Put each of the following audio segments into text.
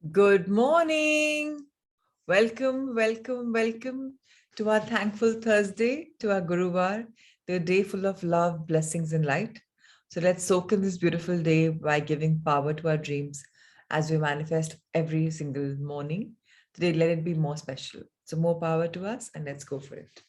Good morning. Welcome to our thankful Thursday, to our Guruvar, the day full of love, blessings, and light. So let's soak in this beautiful day by giving power to our dreams as we manifest every single morning. Today, let it be more special. So, more power to us, and let's go for it.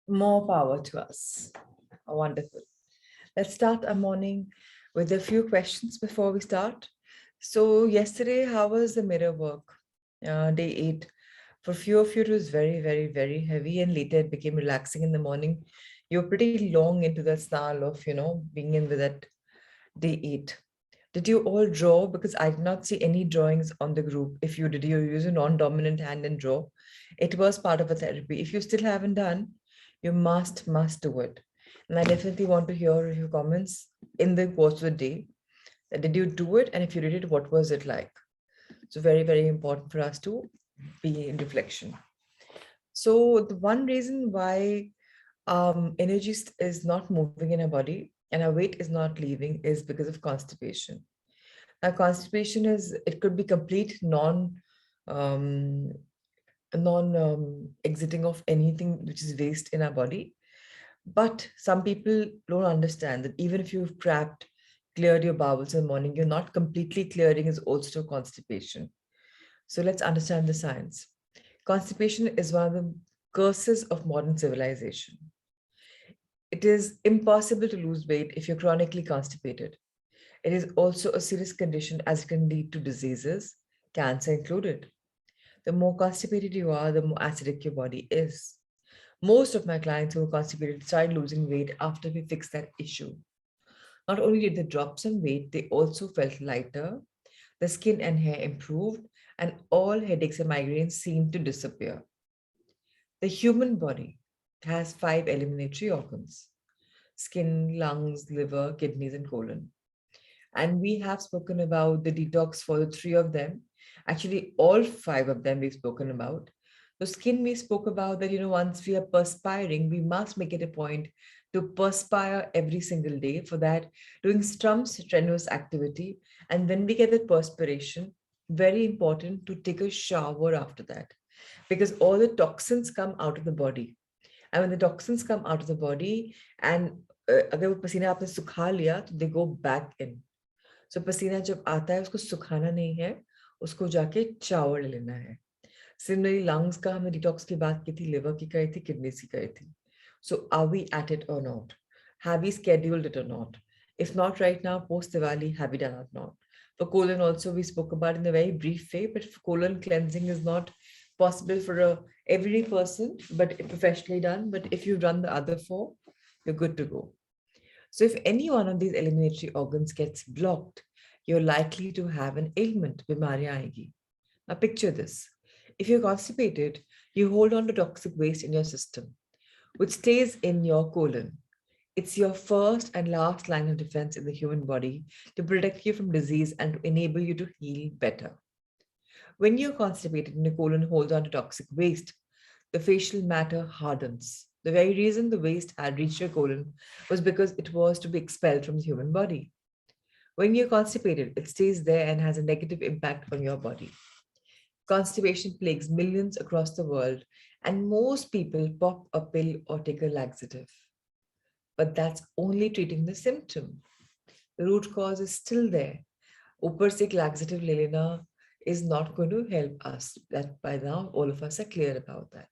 More power to us. Wonderful. Let's start our morning with a few questions before we start. So, yesterday, how was the mirror work? Day 8. For few of you, it was very heavy, and later it became relaxing in the morning. You were pretty long into the snarl of, being in with that day 8. Did you all draw? Because I did not see any drawings on the group. If you did, you use a non-dominant hand and draw. It was part of a therapy. If you still haven't done, you must do it. And I definitely want to hear your comments in the course of the day. Did you do it? And if you did it, what was it like? So very important for us to be in reflection. So the one reason why energy is not moving in our body and our weight is not leaving is because of constipation. Now, constipation it could be complete um, non exiting of anything which is waste in our body. But some people don't understand that even if you've cleared your bowels in the morning, you're not completely clearing is also constipation. So let's understand the science. Constipation is one of the curses of modern civilization. It is impossible to lose weight if you're chronically constipated. It is also a serious condition as it can lead to diseases, cancer included. The more constipated you are, the more acidic your body is. Most of my clients who were constipated started losing weight after we fixed that issue. Not only did they drop some weight, they also felt lighter, the skin and hair improved, and all headaches and migraines seemed to disappear. The human body has 5 eliminatory organs: skin, lungs, liver, kidneys, and colon. And we have spoken about the detox for the 3 of them. Actually, all 5 of them we've spoken about. The skin we spoke about that, once we are perspiring, we must make it a point to perspire every single day. For that, doing some strenuous activity. And when we get that perspiration, very important to take a shower after that because all the toxins come out of the body. And when the toxins come out of the body and अगर वो पसीना आपने सुखा लिया तो they go back in. सो पसीना जब आता है उसको सुखाना नहीं है, उसको जाके चावल लेना है. सिमिलरली लंग्स का हमने डिटॉक्स की बात की थी, लिवर की कही थी, किडनीज की कही थी. So are we at it or not? Have we scheduled it or not? If not right now, post Diwali, have we done it or not? For colon also, we spoke about in a very brief way, but colon cleansing is not possible for every person, but professionally done. But if you run the other 4, you're good to go. So if any one of these eliminatory organs gets blocked, you're likely to have an ailment, bimari aayegi. Now picture this. If you're constipated, you hold on to toxic waste in your system, which stays in your colon. It's your first and last line of defense in the human body to protect you from disease and to enable you to heal better. When you're constipated and your colon holds on to toxic waste, the facial matter hardens. The very reason the waste had reached your colon was because it was to be expelled from the human body. When you're constipated, it stays there and has a negative impact on your body. Constipation plagues millions across the world, and most people pop a pill or take a laxative. But that's only treating the symptom. The root cause is still there. ऊपर से एक laxative ले लेना is not going to help us. That by now all of us are clear about that.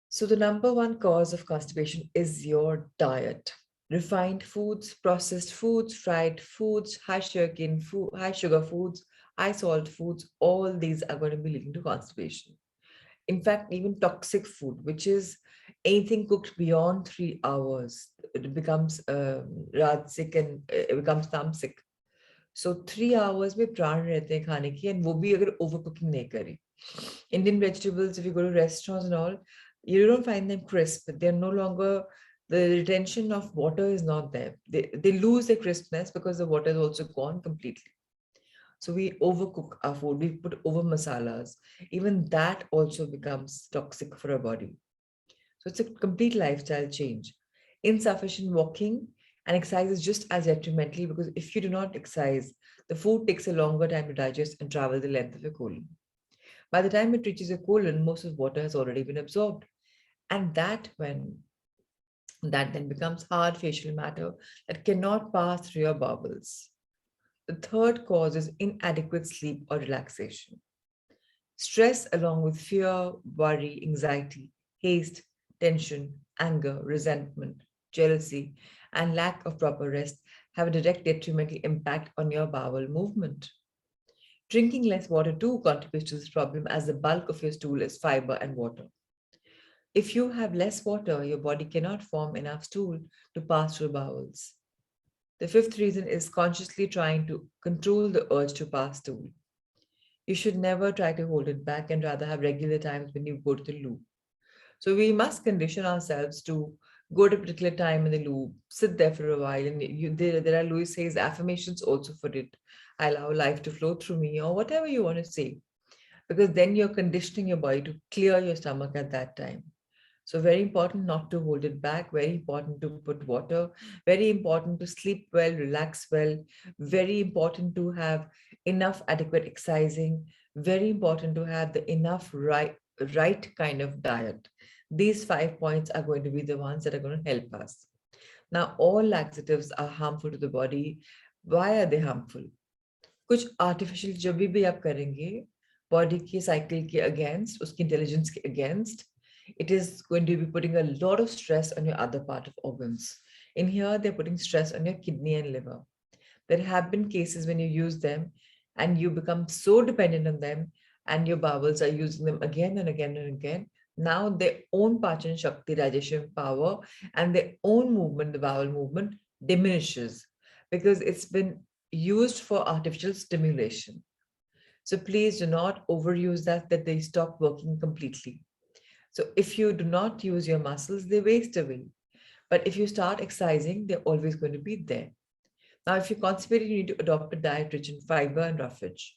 So the number one cause of constipation is your diet. Refined foods, processed foods, fried foods, high sugar foods, high salt foods, all these are going to be leading to constipation. In fact, even toxic food, which is anything cooked beyond 3 hours, it becomes rajasic and it becomes tamasic. So 3 hours में प्राण रहते हैं खाने की, and वो भी अगर overcooking नहीं करी. Indian vegetables, if you go to restaurants and all, you don't find them crisp. They're no longer, the retention of water is not there. They lose their crispness because the water is also gone completely. So we overcook our food, we put over masalas. Even that also becomes toxic for our body. So it's a complete lifestyle change. Insufficient walking and exercise is just as detrimental because if you do not exercise, the food takes a longer time to digest and travel the length of your colon. By the time it reaches your colon, most of the water has already been absorbed. And that then becomes hard facial matter that cannot pass through your bowels. The third cause is inadequate sleep or relaxation. Stress, along with fear, worry, anxiety, haste, tension, anger, resentment, jealousy, and lack of proper rest have a direct detrimental impact on your bowel movement. Drinking less water too contributes to this problem as the bulk of your stool is fiber and water. If you have less water, your body cannot form enough stool to pass through bowels. The fifth reason is consciously trying to control the urge to pass stool. You should never try to hold it back and rather have regular times when you go to the loo. So we must condition ourselves to go to a particular time in the loo, sit there for a while, and there are Louis says affirmations also for it. I allow life to flow through me, or whatever you want to say, because then you're conditioning your body to clear your stomach at that time. So very important not to hold it back, very important to put water, very important to sleep well, relax well, very important to have enough adequate exercising, very important to have the enough right kind of diet. These 5 points are going to be the ones that are going to help us. Now, all laxatives are harmful to the body. Why are they harmful? कुछ artificial जब भी आप करेंगे body के cycle के against, उसकी intelligence के against, it is going to be putting a lot of stress on your other part of organs. In here, they're putting stress on your kidney and liver. There have been cases when you use them and you become so dependent on them and your bowels are using them again and again and again. Now their own Pachan Shakti, digestion power and their own movement, the bowel movement, diminishes because it's been used for artificial stimulation. So please do not overuse that they stop working completely. So if you do not use your muscles, they waste away. But if you start exercising, they're always going to be there. Now, if you're constipated, you need to adopt a diet rich in fiber and roughage,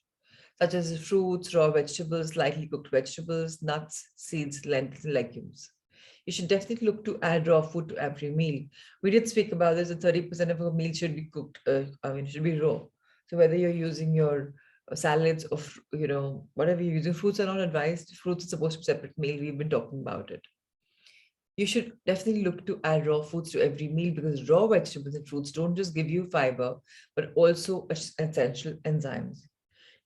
such as fruits, raw vegetables, lightly cooked vegetables, nuts, seeds, lentils, and legumes. You should definitely look to add raw food to every meal. We did speak about this, that 30% of a meal should be cooked, should be raw. So whether you're using your salads or, whatever you're using, fruits are not advised. Fruits are supposed to be separate meal. We've been talking about it. You should definitely look to add raw foods to every meal because raw vegetables and fruits don't just give you fiber, but also essential enzymes.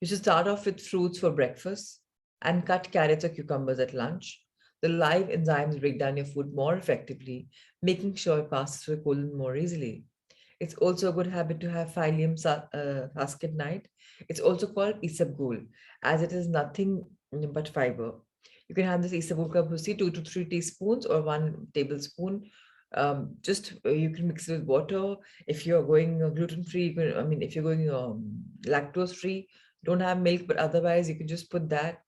You should start off with fruits for breakfast and cut carrots or cucumbers at lunch. The live enzymes break down your food more effectively, making sure it passes through the colon more easily. It's also a good habit to have psyllium husk at night. It's also called isabgol, as it is nothing but fiber. You can have this isabgol ka bhusi, 2 to 3 teaspoons or 1 tablespoon. You can mix it with water. If you're going gluten free, if you're going lactose free, don't have milk, but otherwise you can just put that.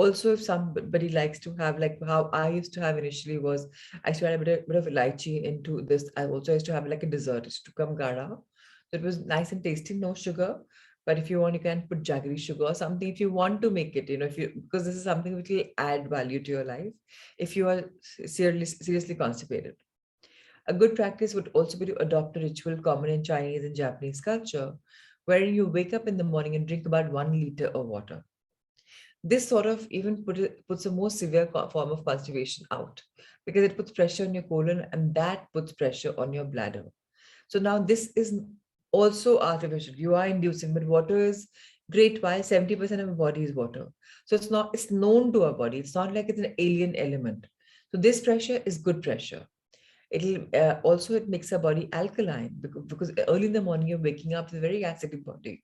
Also, if somebody likes to have, like how I used to have initially, was I used to add a bit of lychee into this. I also used to have like a dessert. It's to come gara. So it was nice and tasty, no sugar. But if you want, you can put jaggery sugar or something if you want to make it, if you, because this is something which will add value to your life if you are seriously constipated. A good practice would also be to adopt a ritual common in Chinese and Japanese culture, wherein you wake up in the morning and drink about 1 liter of water. This sort of even puts a more severe form of constipation out, because it puts pressure on your colon and that puts pressure on your bladder. So now this is also artificial. You are inducing, but water is great. Why? 70% of our body is water. So it's known to our body. It's not like it's an alien element. So this pressure is good pressure. It'll also, it makes our body alkaline, because early in the morning you're waking up with a very acidic body.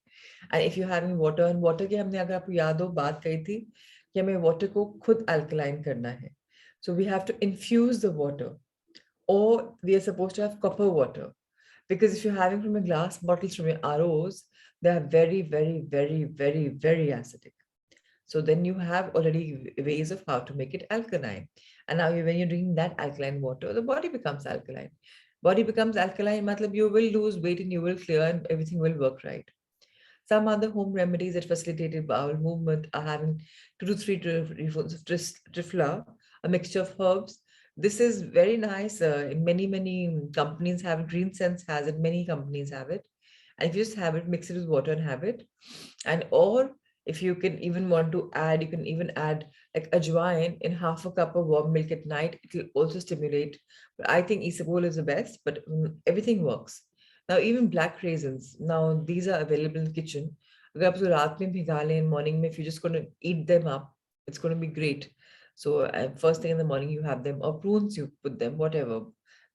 And if you're having water, and water की हमने, अगर आपको याद हो बात कही थी कि हमें water को खुद alkaline करना है. So we have to infuse the water, or we are supposed to have copper water, because if you're having from a glass bottles from your ROs, they are very, very, very, very, very acidic. So then you have already ways of how to make it alkaline. And now when you're drinking that alkaline water, the body becomes alkaline. Body becomes alkaline, matlab you will lose weight and you will clear and everything will work right. Some other home remedies that facilitated bowel movement are having 2 to 3 teaspoons of trifla, a mixture of herbs. This is very nice. Many companies have it. Green Sense has it. Many companies have it. And if you just have it, mix it with water and have it. And or if you can even want to add, you can even add like ajwain in half a cup of warm milk at night. It will also stimulate. But I think isabgol is the best, but everything works. Now, even black raisins, now these are available in the kitchen. अगर आप उसको रात में भिगा लें, morning में, if you're just going to eat them up, it's going to be great. So first thing in the morning, you have them, or prunes, you put them, whatever.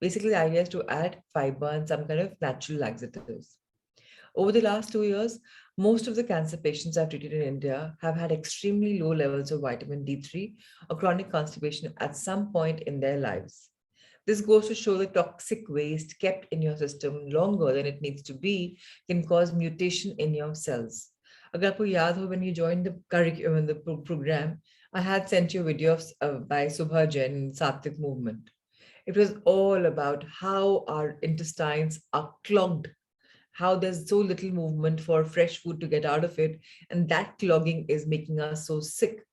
Basically, the idea is to add fiber and some kind of natural laxatives. Over the last 2 years, most of the cancer patients I've treated in India have had extremely low levels of vitamin D3 or chronic constipation at some point in their lives. This goes to show that toxic waste kept in your system longer than it needs to be can cause mutation in your cells. अगर आपको याद हो, when you joined the curriculum, the program, I had sent you a video by Subha Jain in Sattvic movement. It was all about how our intestines are clogged, how there's so little movement for fresh food to get out of it, and that clogging is making us so sick.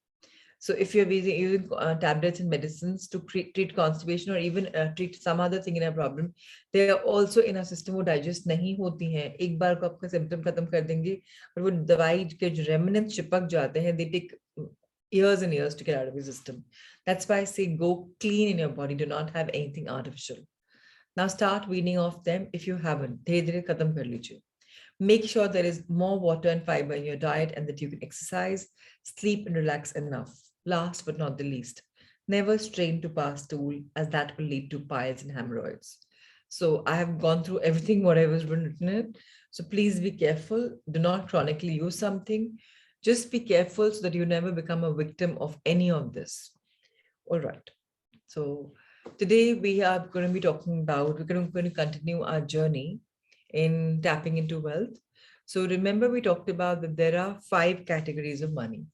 So if you're using tablets and medicines to treat constipation, or even treat some other thing in a problem, they are also in our system, वो digest नहीं होती हैं. एक बार को आपका symptom खत्म कर देंगे, और वो दवाई के जो remnants चिपक जाते हैं, they take years and years to get out of your system. That's why I say go clean in your body. Do not have anything artificial. Now start weaning off them if you haven't. धीरे धीरे खत्म कर लीजिए. Make sure there is more water and fiber in your diet, and that you can exercise, sleep, and relax enough. Last but not the least, never strain to pass stool, as that will lead to piles and hemorrhoids. So I have gone through everything, whatever has been written in it. So please be careful. Do not chronically use something. Just be careful so that you never become a victim of any of this. All right. So today we are going to be talking about, we're going to continue our journey in tapping into wealth. So remember, we talked about that there are 5 categories of money.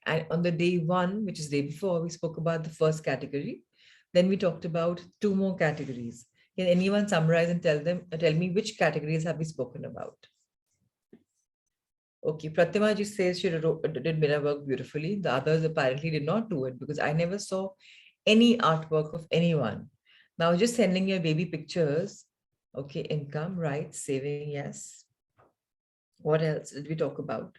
And on the day 1, which is the day before, we spoke about the first category. Then we talked about 2 more categories. Can anyone summarize and tell me which categories have we spoken about? Okay, Pratima ji says she did mirror work beautifully. The others apparently did not do it, because I never saw any artwork of anyone. Now just sending your baby pictures. Okay, income, right, saving, yes. What else did we talk about?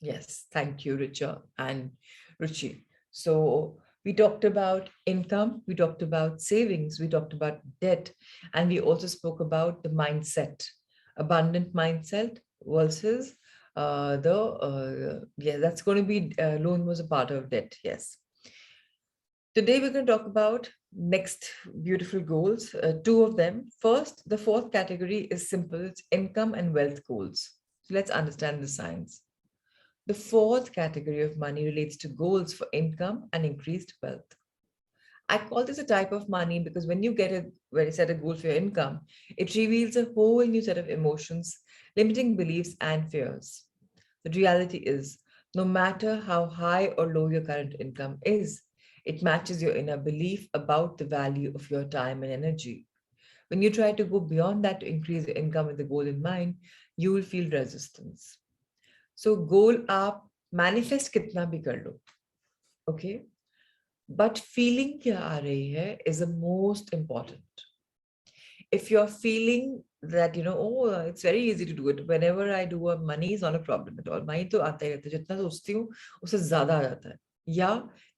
Yes, thank you, Richa and Ruchi. So we talked about income, we talked about savings, we talked about debt, and we also spoke about the mindset, abundant mindset versus yeah, that's going to be loan was a part of debt. Yes. Today we're going to talk about next beautiful goals, 2 of them. First, the 4th category is simple. It's income and wealth goals. So let's understand the science. The 4th category of money relates to goals for income and increased wealth. I call this a type of money because when you set a goal for your income, it reveals a whole new set of emotions, limiting beliefs and fears. The reality is No matter how high or low your current income is, it matches your inner belief about the value of your time and energy. When you try to go beyond that to increase your income with the goal in mind, you will feel resistance. So goal आप manifest कितना भी कर लो, okay? But feeling क्या आ रही है is the most important. If you're feeling that, oh, it's very easy to do it. Whenever I do a money is not a problem at all. Money तो आता ही रहता है. जितना सोचती हूँ उससे ज्यादा आ जाता है. या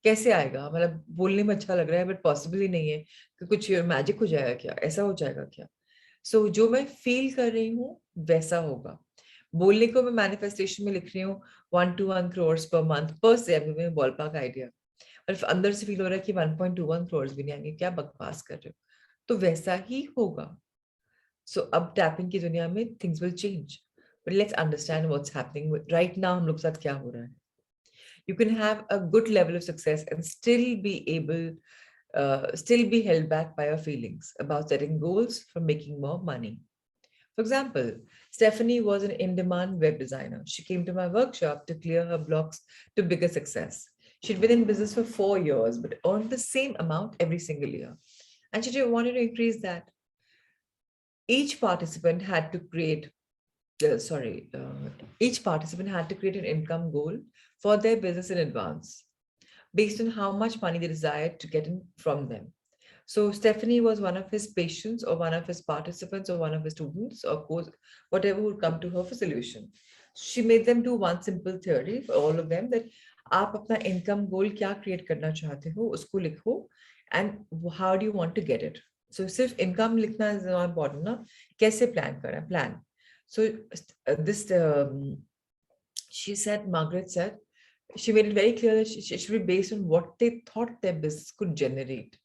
कैसे आएगा? मतलब बोलने में अच्छा लग रहा है बट पॉसिबल ही नहीं है कि कुछ मैजिक हो जाएगा क्या? ऐसा हो जाएगा क्या? सो जो मैं फील कर रही हूँ वैसा होगा. बोलने को मैं मैनिफेस्टेशन में लिख रही हूँ 1 to 1 crores per month per se. अभी बॉल पार्क आइडिया. और अंदर से फील हो रहा है कि 1.21 crores भी नहीं आएंगे. क्या बकवास कर रहे हो? तो वैसा ही होगा. So अब टैपिंग की दुनिया में things will change. But let's understand what's happening right now. हम लोग के साथ क्या हो रहा है? You can have a good level of success and still be held back by your feelings about setting goals for making more money. For example, Stephanie was an in-demand web designer. She came to my workshop to clear her blocks to bigger success. She'd been in business for 4 years, but earned the same amount every single year. And she wanted to increase that. Each participant had to create each participant had to create an income goal for their business in advance based on how much money they desired to get in from them. So Stephanie was one of his patients or one of his participants or one of his students or course, whatever would come to her for solution. She made them do one simple theory for all of them that आप अपना income goal क्या create करना चाहते हो उसको लिखो and how do you want to get it. So सिर्फ income लिखना is not important ना. कैसे plan करना plan. So this she said, Margaret said, she made it very clear that it should be based on what they thought their business could generate.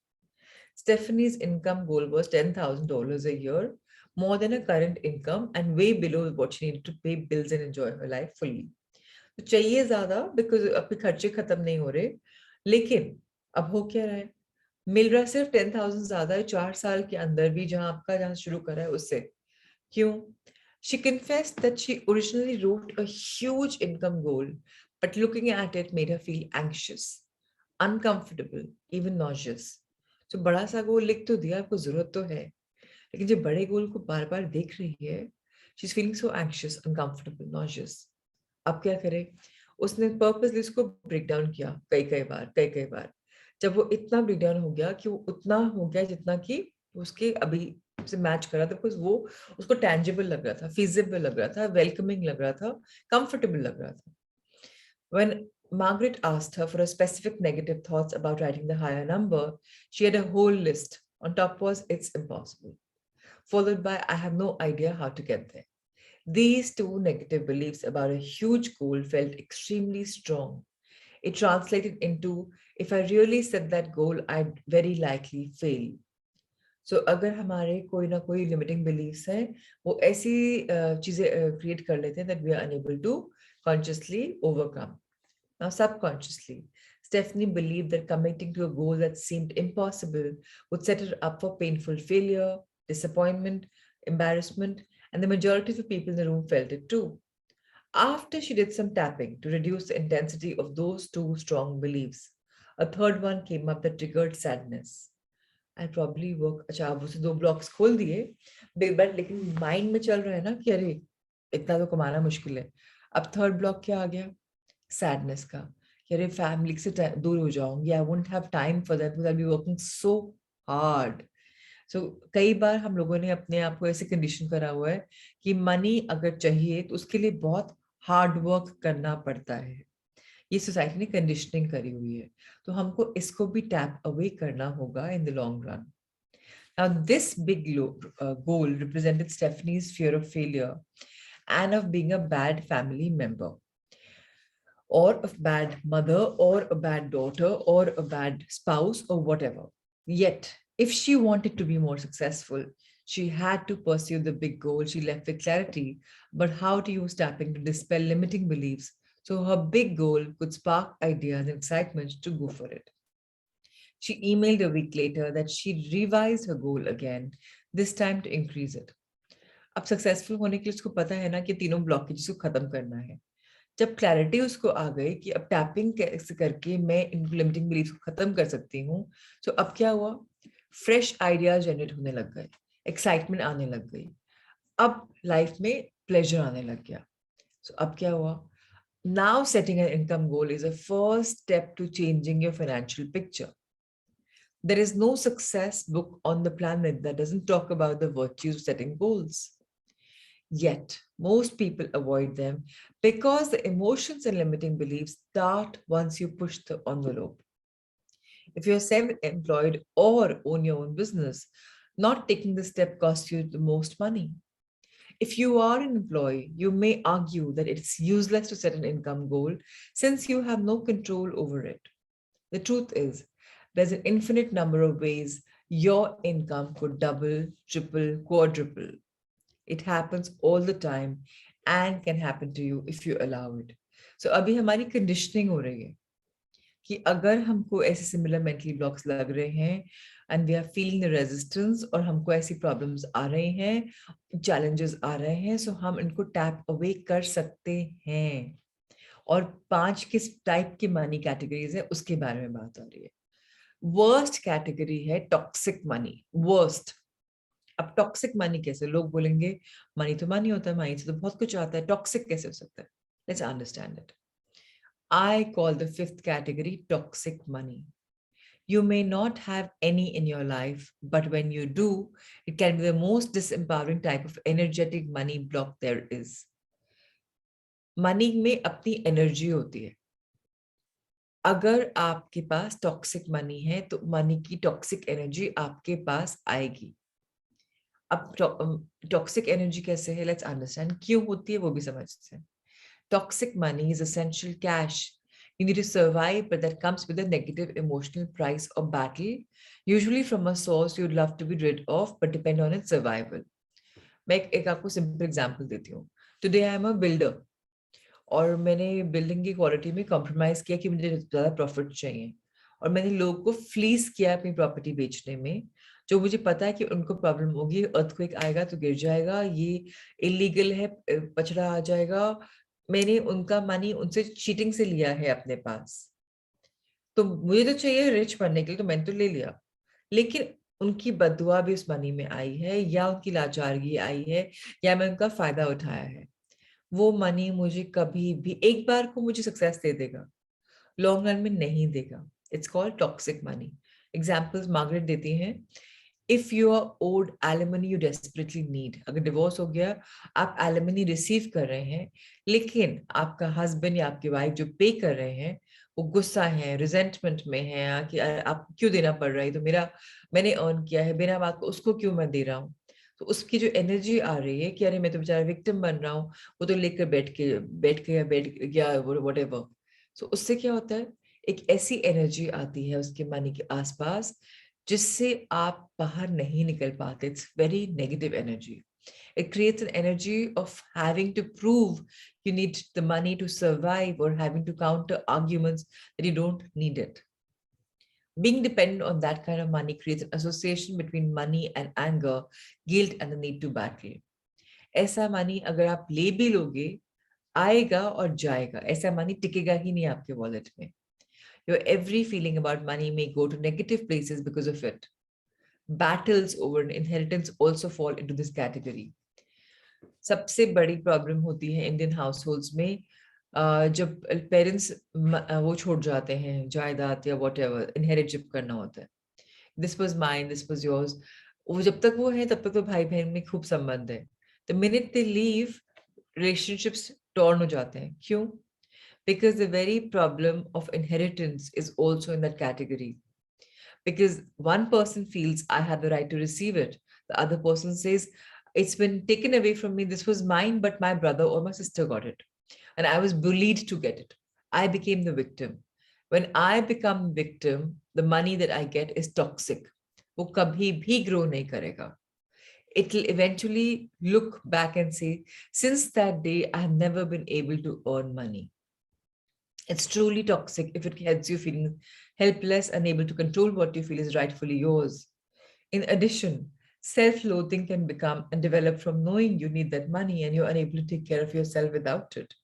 Stephanie's income goal was $10,000 a year, more than her current income and way below what she needed to pay bills and enjoy her life fully. तो चाहिए ज्यादा because आपके खर्चे खत्म नहीं हो रहे, लेकिन अब हो क्या रहा है? मिल रहा सिर्फ 10,000 ज्यादा है 4 साल के अंदर भी, जहां शुरू करा है उससे. क्यों? She confessed that she originally wrote a huge income goal, but looking at it made her feel anxious, uncomfortable, even nauseous. So बड़ा सा गोल लिख तो दिया, आपको जरूरत तो है, लेकिन जब बड़े गोल को बार बार देख रही है, she's feeling so anxious, uncomfortable, nauseous. अब क्या करे? उसने पर्पसली इसको ब्रेक डाउन किया कई बार. जब वो इतना ब्रेक डाउन हो गया कि वो उतना हो गया जितना कि उसके अभी से मैच कर रहा था, बिकॉज वो उसको टैंजिबल लग रहा था, फीजिबल लग रहा था, वेलकमिंग लग रहा था, कंफर्टेबल लग रहा था. When Margaret asked her for a specific negative thoughts about writing the higher number, she had a whole list. On top was it's impossible, followed by I have no idea how to get there. These two negative beliefs about a huge goal felt extremely strong. It translated into if I really set that goal, I'd very likely fail. So अगर हमारे कोई ना कोई limiting beliefs हैं, वो ऐसी चीजें create कर लेते हैं that we are unable to consciously overcome. Now, subconsciously, Stephanie believed that committing to a goal that seemed impossible would set her up for painful failure, disappointment, embarrassment, and the majority of the people in the room felt it too. After she did some tapping to reduce the intensity of those two strong beliefs, a third one came up that triggered sadness. I probably work. अच्छा, अब उसे 2 blocks खोल दिए, but लेकिन mind में चल रहा है ना कि अरे इतना तो कमाना मुश्किल है. अब third block क्या आ गया? Sadness का कि अरे family से दूर हो जाऊंगी. I won't have time for that because I'll be working so hard. So कई बार हम लोगों ने अपने आप को ऐसे कंडीशन करा हुआ है कि मनी अगर चाहिए तो उसके लिए बहुत हार्ड वर्क करना पड़ता है. ये सोसाइटी ने कंडीशनिंग करी हुई है, तो हमको इसको भी टैप अवे करना होगा in the long run. Now, this big goal represented Stephanie's fear of failure and of being a bad family member, or a bad mother, or a bad daughter, or a bad spouse, or whatever. Yet, if she wanted to be more successful, she had to pursue the big goal. She left with clarity, but how to use tapping to dispel limiting beliefs so her big goal could spark ideas and excitement to go for it. She emailed a week later that she revised her goal again, this time to increase it. अब successful होने के लिए उसको पता है ना कि तीनों ब्लॉकेज को खत्म करना है. जब क्लैरिटी उसको आ गई कि अब टैपिंग कैसे करके मैं इन लिमिटिंग बिलीफ को खत्म कर सकती हूँ, तो अब क्या हुआ, फ्रेश आइडियाज जनरेट होने लग गए, एक्साइटमेंट आने लग गई, अब लाइफ में प्लेजर आने लग गया। सो अब क्या हुआ, now setting an income goal is a first step to changing your financial picture. There is no success book on the planet that doesn't talk about the virtues of setting goals. Yet, most people avoid them because the emotions and limiting beliefs start once you push the envelope. If you're self-employed or own your own business, not taking the step costs you the most money. If you are an employee, you may argue that it's useless to set an income goal since you have no control over it. The truth is, there's an infinite number of ways your income could double, triple, quadruple. It happens all the time and can happen to you if you allow it. So अभी हमारी conditioning हो रही है कि अगर हमको ऐसे similar mental blocks लग रहे हैं and we are feeling the resistance और हमको ऐसी problems आ रही हैं, challenges आ रहे हैं, so हम इनको tap away कर सकते हैं. और 5 किस टाइप की मनी कैटेगरीज है उसके बारे में बात हो रही है. वर्स्ट कैटेगरी है टॉक्सिक मनी. वर्स्ट. अब टॉक्सिक मनी कैसे, लोग बोलेंगे मनी तो मनी होता है, मनी से तो बहुत कुछ आता है, टॉक्सिक कैसे हो सकता है? Let's understand it. I call the fifth category toxic money. You may not have any in your life, but when you do, it can be the most disempowering type of energetic money block there is. Money में अपनी energy होती है. अगर आपके पास toxic money है तो money की toxic energy आपके पास आएगी. अब टॉक्सिक एनर्जी कैसे है, लेट्स अंडरस्टैंड क्यों होती है वो भी समझते हैं. Toxic money is essential cash you need to survive, but that comes with a negative emotional price or battle, usually from a source you'd love to be rid of, but depend on its survival. मैं एक आपको simple example देती हूँ. Today I am a builder और मैंने building की quality में compromise किया कि मुझे ज़्यादा प्रॉफिट चाहिए, और मैंने लोगों को फ्लीस किया अपनी प्रॉपर्टी बेचने में, जो मुझे पता है कि उनको प्रॉब्लम होगी, अर्थक्वेक आएगा तो गिर जाएगा, ये इलीगल है, पचड़ा आ जाएगा. मैंने उनका मनी उनसे चीटिंग से लिया है अपने पास, तो मुझे तो चाहिए रिच बनने के लिए, तो मैंने तो ले लिया, लेकिन उनकी बददुआ भी उस मनी में आई है, या उनकी लाचारगी आई है, या मैं उनका फायदा उठाया है. वो मनी मुझे कभी भी, एक बार को मुझे सक्सेस दे देगा, लॉन्ग रन में नहीं देगा. It's called toxic money. Examples Margaret देती हैं. If you are owed alimony you desperately need, अगर डिवोर्स हो गया, आप एलिमनी रिसीव कर रहे हैं, लेकिन आपका हस्बैंड या आपकी वाइफ जो पे कर रहे हैं वो गुस्सा है, रिजेंटमेंट में है कि आप क्यों देना पड़ रहा है, तो मैंने अर्न किया है, बिना बात को उसको क्यों मैं दे रहा हूँ. तो उसकी जो एनर्जी आ रही है कि अरे मैं तो बेचारा विक्टिम बन रहा हूँ, वो तो लेकर बैठ गया वट एवर. सो उससे क्या होता है, एक ऐसी एनर्जी आती है उसके मनी के आसपास जिससे आप बाहर नहीं निकल पाते. It's very negative energy. It creates an energy of having to prove you need the money to survive, or having to counter arguments that you don't need it. Being dependent on that kind of money creates an association between money and anger, guilt, and the need to battle. ऐसा money अगर आप ले भी लोगे, आएगा और जाएगा. ऐसा मनी टिकेगा ही नहीं आपके वॉलेट में. Your every feeling about money may go to negative places because of it. Battles over an inheritance also fall into this category. सबसे बड़ी प्रॉब्लम होती है इंडियन हाउसहोल्ड्स में, जब पेरेंट्स वो छोड़ जाते हैं जायदाद या वॉट एवर, इनहेरिट करना होता है. This was mine, this was yours. वो जब तक वो है तब तक तो भाई बहन में खूब संबंध है. The minute they leave, relationships torn हो जाते हैं. क्यों? Because the very problem of inheritance is also in that category. Because one person feels I have the right to receive it, the other person says it's been taken away from me, this was mine, but my brother or my sister got it and I was bullied to get it. I became the victim. When I become victim, the money that I get is toxic. वो कभी भी grow नहीं करेगा. It will eventually look back and say, since that day I have never been able to earn money. It's truly toxic if it gets you feeling helpless, unable to control what you feel is rightfully yours. In addition, self-loathing can become and develop from knowing you need that money and you're unable to take care of yourself without it.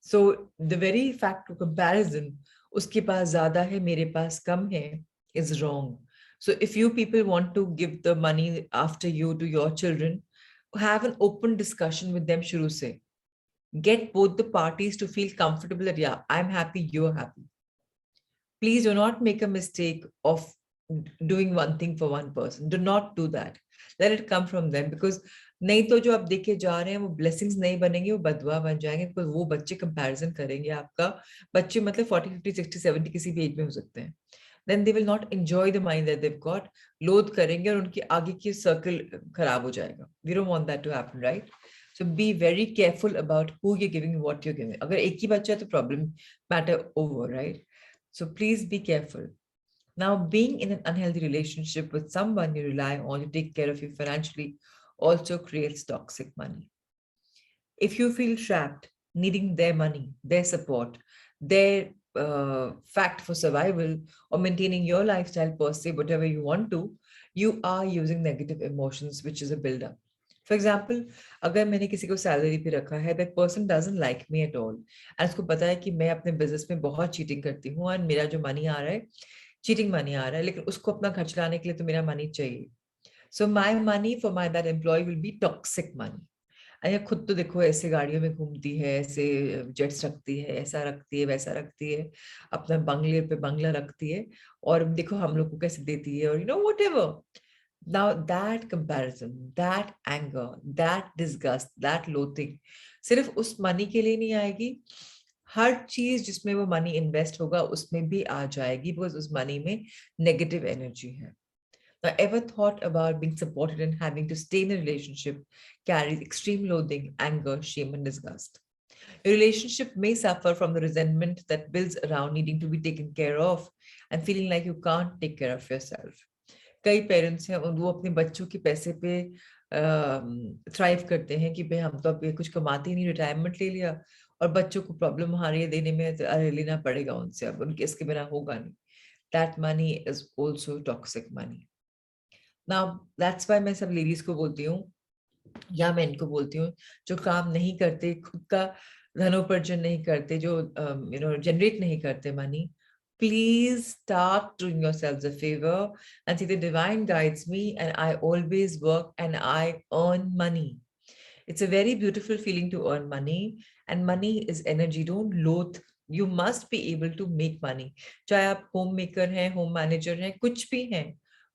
So the very fact of comparison, uske paas zyada hai, mere paas kam hai, is wrong. So if you people want to give the money after you to your children, have an open discussion with them shuru se. Get both the parties to feel comfortable that, yeah, I'm happy, you're happy. Please do not make a mistake of doing one thing for one person. Do not do that. Let it come from them, because नहीं तो जो आप देखे जा रहे हैं वो blessings नहीं बनेंगे, वो बदवा बन जाएंगे, because वो बच्चे comparison करेंगे आपका. बच्चे मतलब 40, 50, 60, 70 किसी भी एज में हो सकते हैं. Then they will not enjoy the mind that they've got. Load करेंगे और उनकी आगे की सर्कल खराब हो जाएगा. We don't want that to happen, right? So be very careful about who you're giving, what you're giving. अगर एक ही बच्चा है तो problem matter over, right? So please be careful. Now, being in an unhealthy relationship with someone you rely on to take care of you financially also creates toxic money. If you feel trapped, needing their money, their support, their fact for survival, or maintaining your lifestyle per se, whatever you want to, you are using negative emotions, which is a buildup. For example, अगर मैंने किसी को salary पे रखा है, that person doesn't like me at all, and उसको पता है कि मैं अपने बिजनेस में बहुत चीटिंग करती हूँ और मेरा जो मनी आ रहा है चीटिंग मनी आ रहा है, लेकिन उसको अपना घर चलाने के लिए तो मेरा मनी चाहिए. So my money for my that employee will be toxic money. अरे खुद तो देखो ऐसे गाड़ियों में घूमती है, ऐसे जेट्स रखती है, ऐसा रखती है, वैसा रखती है, अपना बंगले पे बंगला रखती है, और देखो हम लोग को कैसे देती है, और whatever. Now that comparison, that anger, that disgust, that loathing सिर्फ उस मनी के लिए नहीं आएगी, हर चीज जिसमें वो मनी इन्वेस्ट होगा उसमें भी आ जाएगी, बिकॉज उस मनी में नेगेटिव एनर्जी है. Now, ever thought about being supported and having to stay in a relationship carries extreme loathing, anger, shame, and disgust. Your relationship may suffer from the resentment that builds around needing to be taken care of and feeling like you can't take care of yourself. कई parents हैं वो अपने बच्चों के पैसे पे thrive करते हैं कि भाई हम तो अब कुछ कमाते ही नहीं, रिटायरमेंट ले लिया, और बच्चों को प्रॉब्लम आ रही है देने में, तो अरे लेना पड़ेगा उनसे, अब उनके इसके बिना होगा नहीं. That money is also toxic money. Now that's why मैं सब लेडीज को बोलती हूँ, या मैं इनको बोलती हूँ, जो काम नहीं करते, खुद का धनोपार्जन नहीं करते, जो जनरेट नहीं करते money, please start doing yourselves a favor and see the divine guides me and I always work and I earn money. It's a very beautiful feeling to earn money, and money is energy. Don't loathe. You must be able to make money. चाहे आप home maker हैं, home manager हैं, कुछ भी हैं,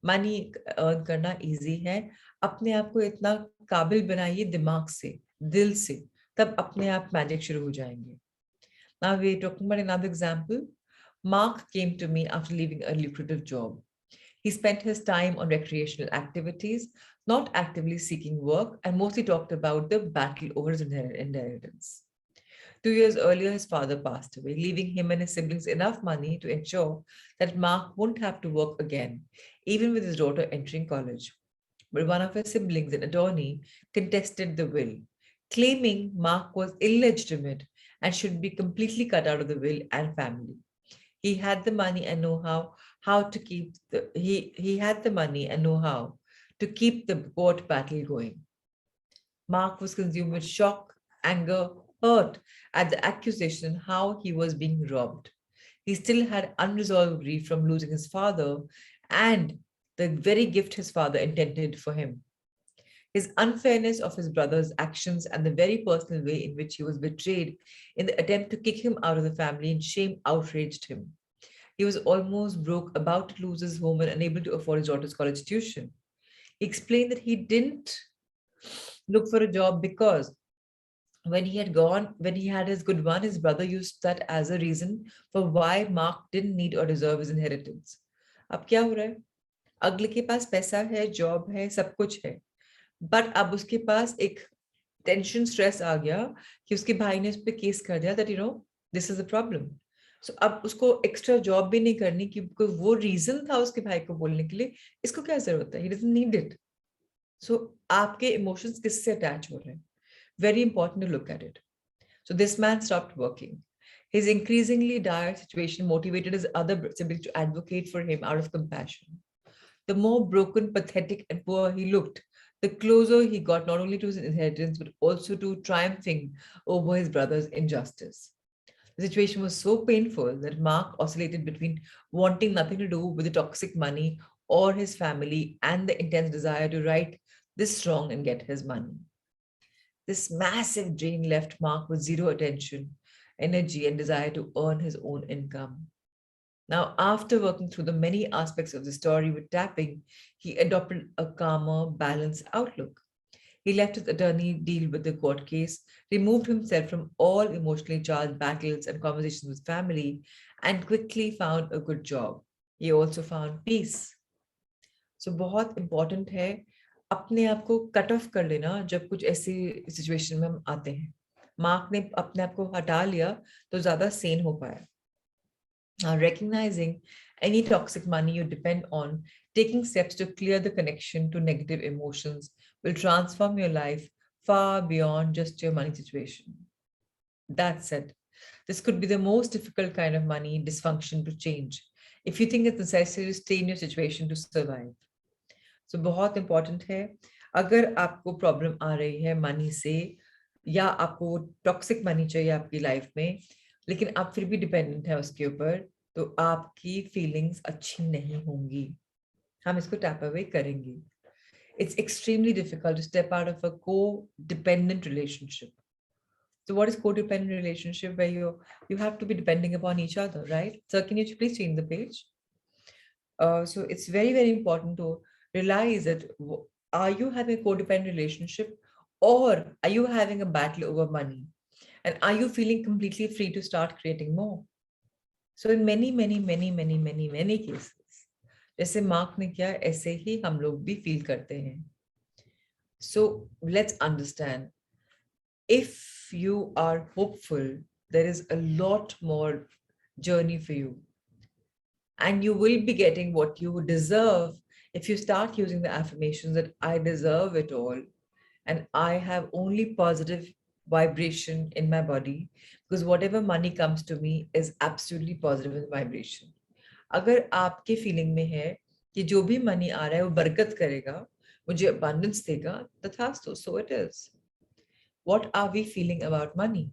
money earn करना easy है. अपने आप को इतना काबिल बनाइए दिमाग से, दिल से, तब अपने आप मैजिक शुरू हो जाएंगे. Now we're talking about another example. Mark came to me after leaving a lucrative job. He spent his time on recreational activities, not actively seeking work, and mostly talked about the battle over his inheritance. 2 years earlier, his father passed away, leaving him and his siblings enough money to ensure that Mark won't have to work again, even with his daughter entering college. But one of his siblings, an attorney, contested the will, claiming Mark was illegitimate and should be completely cut out of the will and family. He had the money and know how to keep he had the money and know-how to keep the court battle going. Mark was consumed with shock, anger, hurt at the accusation how he was being robbed. He still had unresolved grief from losing his father and the very gift his father intended for him. His unfairness of his brother's actions and the very personal way in which he was betrayed in the attempt to kick him out of the family in shame outraged him. He was almost broke, about to lose his home and unable to afford his daughter's college tuition. He explained that he didn't look for a job because when he had his good one, his brother used that as a reason for why Mark didn't need or deserve his inheritance. अब क्या हो रहा है? अगले के पास पैसा है, job है, सब कुछ है, बट अब उसके पास एक टेंशन स्ट्रेस आ गया कि उसके भाई ने उस पर केस कर दिया that this is a problem. So अब उसको एक्स्ट्रा जॉब भी नहीं करनी क्योंकि वो रीजन था उसके भाई को बोलने के लिए, इसको क्या जरूरत है, he doesn't need it. So आपके इमोशंस किससे अटैच हो रहे हैं? Very important to look at it. So this man stopped working. His increasingly dire situation motivated his other siblings to advocate for him out of compassion. The more broken, pathetic, and poor he looked, the closer he got not only to his inheritance, but also to triumphing over his brother's injustice. The situation was so painful that Mark oscillated between wanting nothing to do with the toxic money or his family and the intense desire to right this wrong and get his money. This massive drain left Mark with zero attention, energy, and desire to earn his own income. Now, after working through the many aspects of the story with tapping, he adopted a calmer, balanced outlook. He left his attorney deal with the court case, removed himself from all emotionally charged battles and conversations with family, and quickly found a good job. He also found peace. So बहुत important है अपने आप को cut off कर लेना जब कुछ ऐसी सिचुएशन में हम आते हैं. मार्क ने अपने आप को हटा लिया तो ज्यादा सेन हो पाया. Recognizing any toxic money you depend on, taking steps to clear the connection to negative emotions will transform your life far beyond just your money situation. That said, this could be the most difficult kind of money dysfunction to change if you think it's necessary to stay in your situation to survive. So बहुत important है अगर आपको problem आ रही है money से या आपको toxic money चाहिए आपकी लाइफ में लेकिन आप फिर भी डिपेंडेंट है उसके ऊपर तो आपकी फीलिंग्स अच्छी नहीं होंगी. हम इसको टैप अवे करेंगे. It's extremely difficult to step out of a co-dependent relationship. So what is codependent relationship where you have to be depending upon each other, right? So can you please change the page? So it's very, very important to realize that are you having a codependent relationship or are you having a battle over money? And are you feeling completely free to start creating more? So in many cases, जैसे mark ने किया ऐसे ही हम लोग भी feel करते हैं. So let's understand. If you are hopeful, there is a lot more journey for you. And you will be getting what you deserve if you start using the affirmations that I deserve it all and I have only positive vibration in my body because whatever money comes to me is absolutely positive in vibration. अगर आपके feeling में है कि जो भी money आ रहा है वो बरकत करेगा, मुझे abundance देगा, तथास्तु, so it is. What are we feeling about money?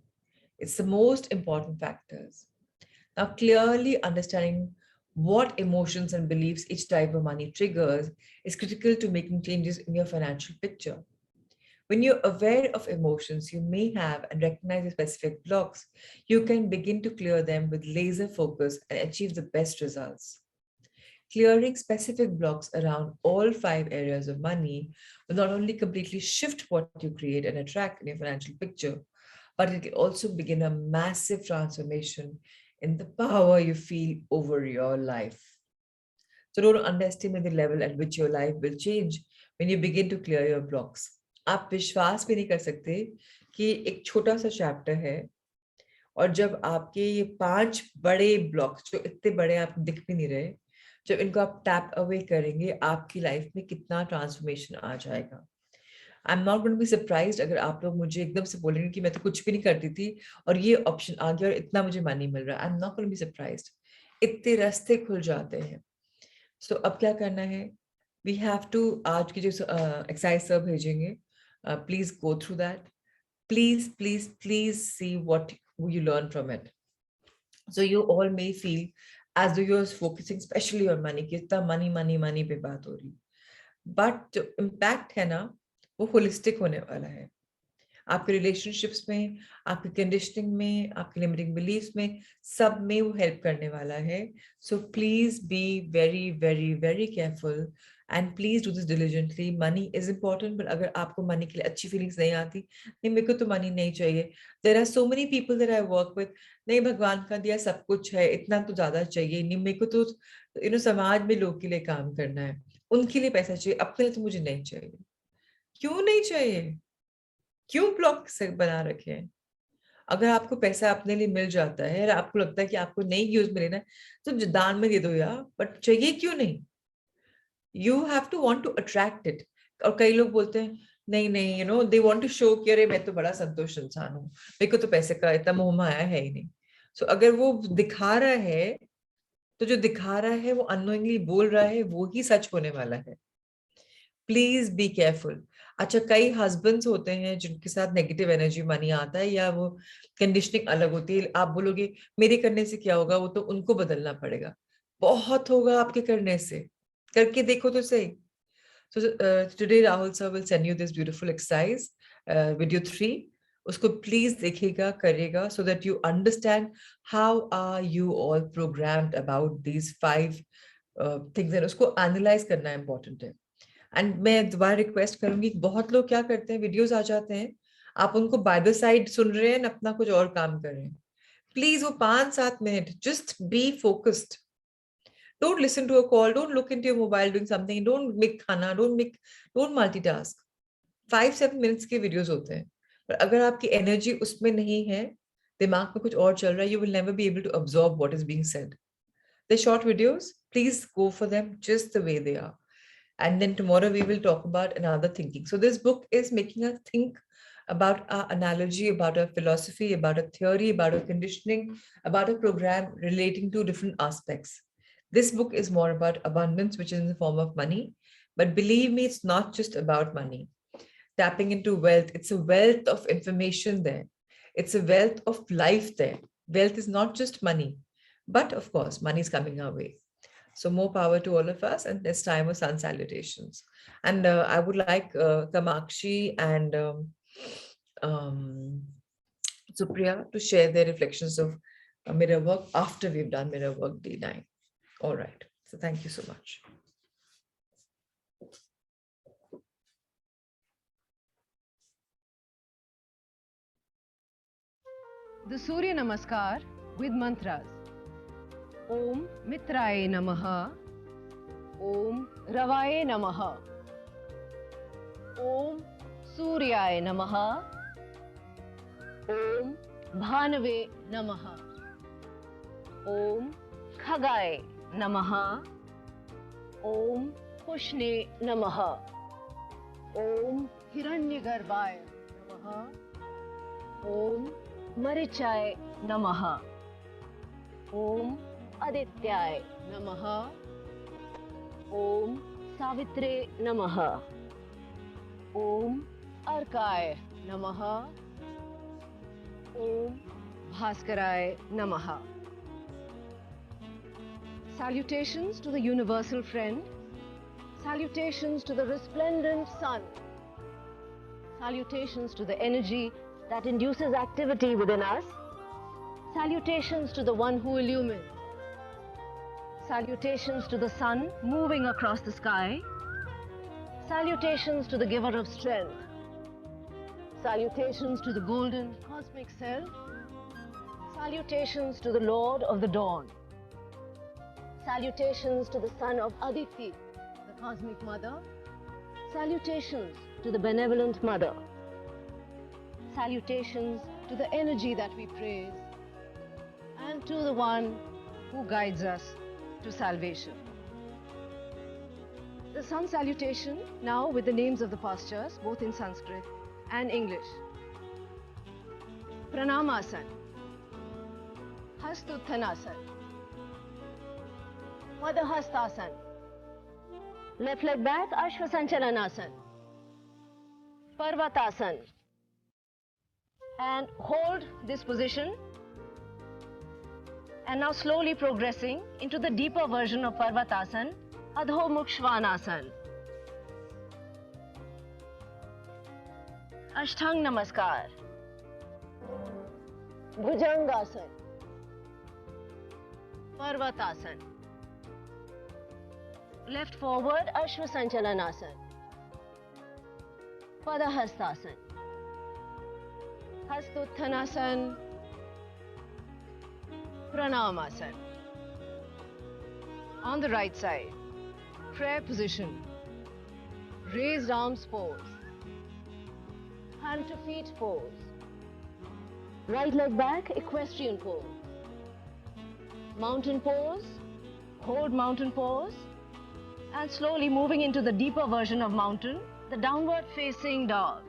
It's the most important factors. Now, clearly understanding what emotions and beliefs each type of money triggers is critical to making changes in your financial picture. When you're aware of emotions you may have and recognize your specific blocks, you can begin to clear them with laser focus and achieve the best results. Clearing specific blocks around all 5 areas of money will not only completely shift what you create and attract in your financial picture, but it will also begin a massive transformation in the power you feel over your life. So don't underestimate the level at which your life will change when you begin to clear your blocks. आप विश्वास भी नहीं कर सकते कि एक छोटा सा चैप्टर है और जब आपके ये 5 बड़े ब्लॉक्स जो इतने बड़े आप दिख भी नहीं रहे, जब इनको आप टैप अवे करेंगे आपकी लाइफ में कितना ट्रांसफॉर्मेशन आ जाएगा. I am not going to be surprised अगर आप लोग मुझे एकदम से बोलेंगे कि मैं तो कुछ भी नहीं करती थी और ये ऑप्शन आ गया और इतना मुझे मनी मिल रहा है. I am not going to be surprised. इतने रास्ते खुल जाते हैं. सो अब क्या करना है? वी हैव टू आज की जो एक्सरसाइज सर भेजेंगे, please go through that. Please see what you learn from it. So you all may feel as though you're focusing especially on money, कि इतना money पे बात हो रही. But जो impact है ना वो होलिस्टिक होने वाला है. आपके रिलेशनशिप्स में, आपकी कंडीशनिंग में, आपके लिमिटिंग बिलीफ्स में, सब में वो हेल्प करने वाला है. So please be very very very careful and please do this diligently. Money is important but अगर आपको मनी के लिए अच्छी फीलिंग्स नहीं आती, नहीं मेरे को तो मनी नहीं चाहिए. There are so many people that I work with, नहीं भगवान का दिया सब कुछ है, इतना तो ज्यादा चाहिए नहीं, मेरे को तो समाज में लोग के लिए काम करना है, उनके लिए पैसा चाहिए, अपने लिए तो मुझे नहीं चाहिए. क्यों नहीं चाहिए? क्यों ब्लॉक से बना रखे हैं? अगर आपको पैसा अपने लिए मिल जाता है और आपको लगता है कि आपको नहीं यूज मिले ना तो दान में दे दो यार, बट चाहिए क्यों नहीं? You have to want to attract it. और कई लोग बोलते हैं नहीं नहीं दे वांट टू शो कि अरे मैं तो बड़ा संतुष्ट इंसान हूँ, मेरे को तो पैसे का इतना मोह माया है ही नहीं. सो अगर वो दिखा रहा है तो जो दिखा रहा है वो अननोइंगली बोल रहा है वो ही सच होने वाला है. Please be careful. अच्छा, कई हस्बैंड्स होते हैं जिनके साथ नेगेटिव एनर्जी मनी आता है, या वो कंडीशनिंग अलग होती है। आप बोलोगे मेरे करने से क्या होगा, वो तो उनको बदलना पड़ेगा। बहुत होगा आपके करने से, करके देखो तो सही। So today Rahul sir will send you this beautiful exercise, video 3. उसको please देखिएगा, करिएगा, so that you understand how are you all programmed about these 5 things, and उसको analyze करना important है। And मैं दोबारा रिक्वेस्ट करूंगी, बहुत लोग क्या करते हैं, वीडियोस आ जाते हैं, आप उनको बाय द साइड सुन रहे हैं, अपना कुछ और काम कर रहे हैं। प्लीज वो 5-7 minute just be focused. Don't listen to a call. Don't look into your mobile doing something. Don't make khana. Don't multitask. 5-7 minutes के वीडियोस होते हैं, पर अगर आपकी एनर्जी उसमें नहीं है, दिमाग में कुछ और चल रहा है, you will never be able to absorb what is being said. The short videos, please go for them just the way they are. And then tomorrow we will talk about another thinking. So this book is making us think about our analogy, about our philosophy, about a theory, about our conditioning, about a program relating to different aspects. This book is more about abundance, which is in the form of money. But believe me, it's not just about money. Tapping into wealth, it's a wealth of information there. It's a wealth of life there. Wealth is not just money, but of course, money is coming our way. So more power to all of us. And this time of sun salutations. And I would like Kamakshi and um, Supriya to share their reflections of mirror work after we've done mirror work D9. All right. So thank you so much. The Surya Namaskar with mantras. Om Mitraye Namaha. Om Ravaye Namaha. Om Suryaye Namaha. Om Bhanave Namaha. Om Khagaye Namaha. Om Pushne Namaha. Om Hiranyagarbhaye Namaha. Om Marichaye Namaha. Om Adityay Namaha. Om Savitre Namaha. Om Arkay Namaha. Om Bhaskaray Namaha. Salutations to the universal friend. Salutations to the resplendent sun. Salutations to the energy that induces activity within us. Salutations to the one who illumines. Salutations to the sun moving across the sky. Salutations to the giver of strength. Salutations to the golden cosmic self. Salutations to the Lord of the dawn. Salutations to the son of Aditi, the cosmic mother. Salutations to the benevolent mother. Salutations to the energy that we praise, and to the one who guides us to salvation. The sun salutation now with the names of the postures, both in Sanskrit and English. Pranamasan, Hastuthanasan, Padhastasan, left leg back, Ashvasanchalanasana, Parvatasan, and hold this position. And now slowly progressing into the deeper version of Parvatasan, Adho Mukh Svanasana. Ashtang Namaskar, Bhujangasana, Parvatasan, left forward Ashvasanchalanasana, Padahastasana, Hastuthanasan, Pranamasana. On the right side, prayer position, raised arms pose, hand to feet pose, right leg back, equestrian pose, mountain pose, hold mountain pose, and slowly moving into the deeper version of mountain, the downward facing dog.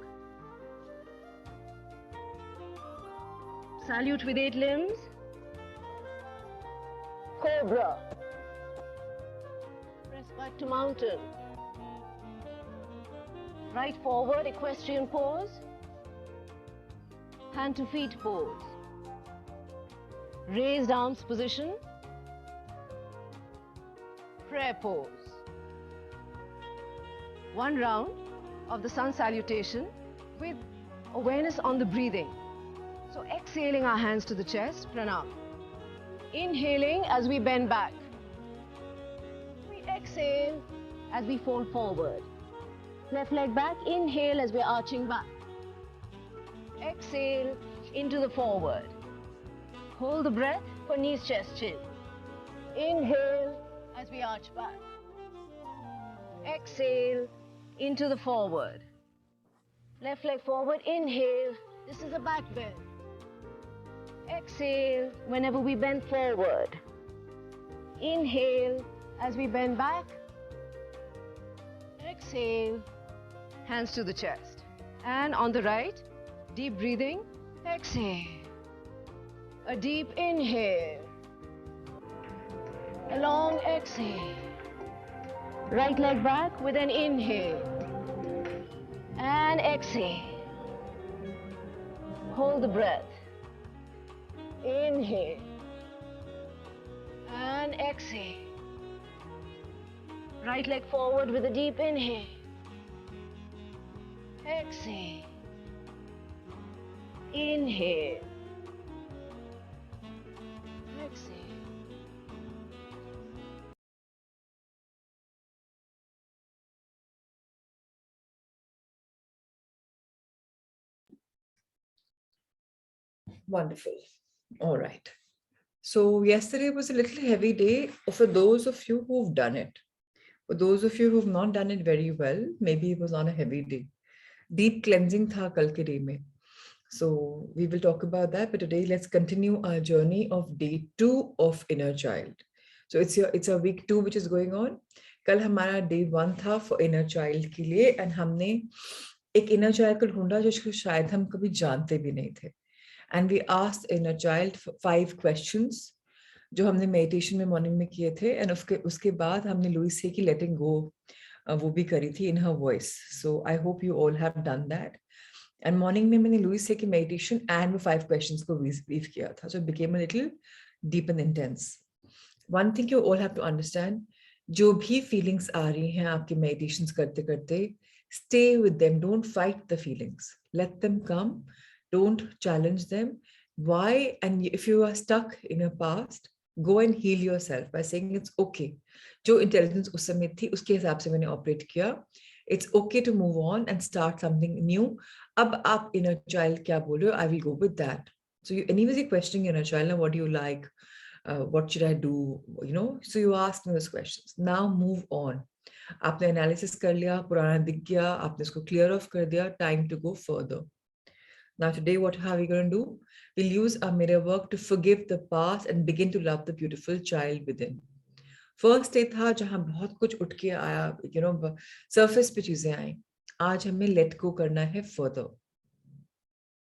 Salute with 8 limbs, Cobra, press back to mountain, Right forward, equestrian pose. Hand to feet pose. Raised arms position. Prayer pose. One round of the sun salutation with awareness on the breathing. So exhaling our hands to the chest, pranam. Inhaling as we bend back. We exhale as we fold forward. Left leg back, inhale as we're arching back. Exhale into the forward. Hold the breath for knees, chest, chin. Inhale as we arch back. Exhale into the forward. Left leg forward, inhale. This is a back bend. Exhale whenever we bend forward. Inhale as we bend back. Exhale, hands to the chest. And on the right, deep breathing. Exhale. A deep inhale. A long exhale. Right leg back with an inhale. And exhale. Hold the breath. Inhale. And exhale. Right leg forward with a deep inhale. Exhale. Inhale. Exhale. Wonderful. All right. So yesterday was a little heavy day for those of you who've done it. For those of you who've not done it very well, maybe it was on a heavy day. Deep cleansing tha kal ke day mein. So we will talk about that. But today, let's continue our journey of day 2 of inner child. So it's a week 2 which is going on. कल हमारा day 1 था for inner child के लिए, and हमने एक inner child को ढूंढा जिसको शायद हम कभी जानते भी नहीं थे. And we asked inner child 5 questions जो हमने meditation में morning में किए थे, and उसके बाद हमने लुइस से की letting go वो भी करी थी in her voice. So I hope you all have done that. And morning में मैंने लुइस से की meditation and वो 5 questions को weave किया था. So it became a little deep and intense. One thing you all have to understand, जो भी feelings आ रही हैं आपके meditations करते करते, stay with them. Don't fight the feelings. Let them come. Don't challenge them. Why? And if you are stuck in your past, go and heal yourself by saying it's okay. जो intelligence उस समय थी उसके हिसाब से मैंने operate किया. It's okay to move on and start something new. अब आप inner child क्या बोल रहे हो? I will go with that. So you anyways you're questioning inner child. Now what do you like? What should I do? You know. So you ask me those questions. Now move on. आपने analysis कर लिया, पुराना दिख गया, आपने इसको clear off कर दिया. Time to go further. Now today, what are we going to do? We'll use our mirror work to forgive the past and begin to love the beautiful child within. First day था जहाँ बहुत कुछ उठ के आया, you know, surface पे चीजें आई. आज हमें let go करना है further.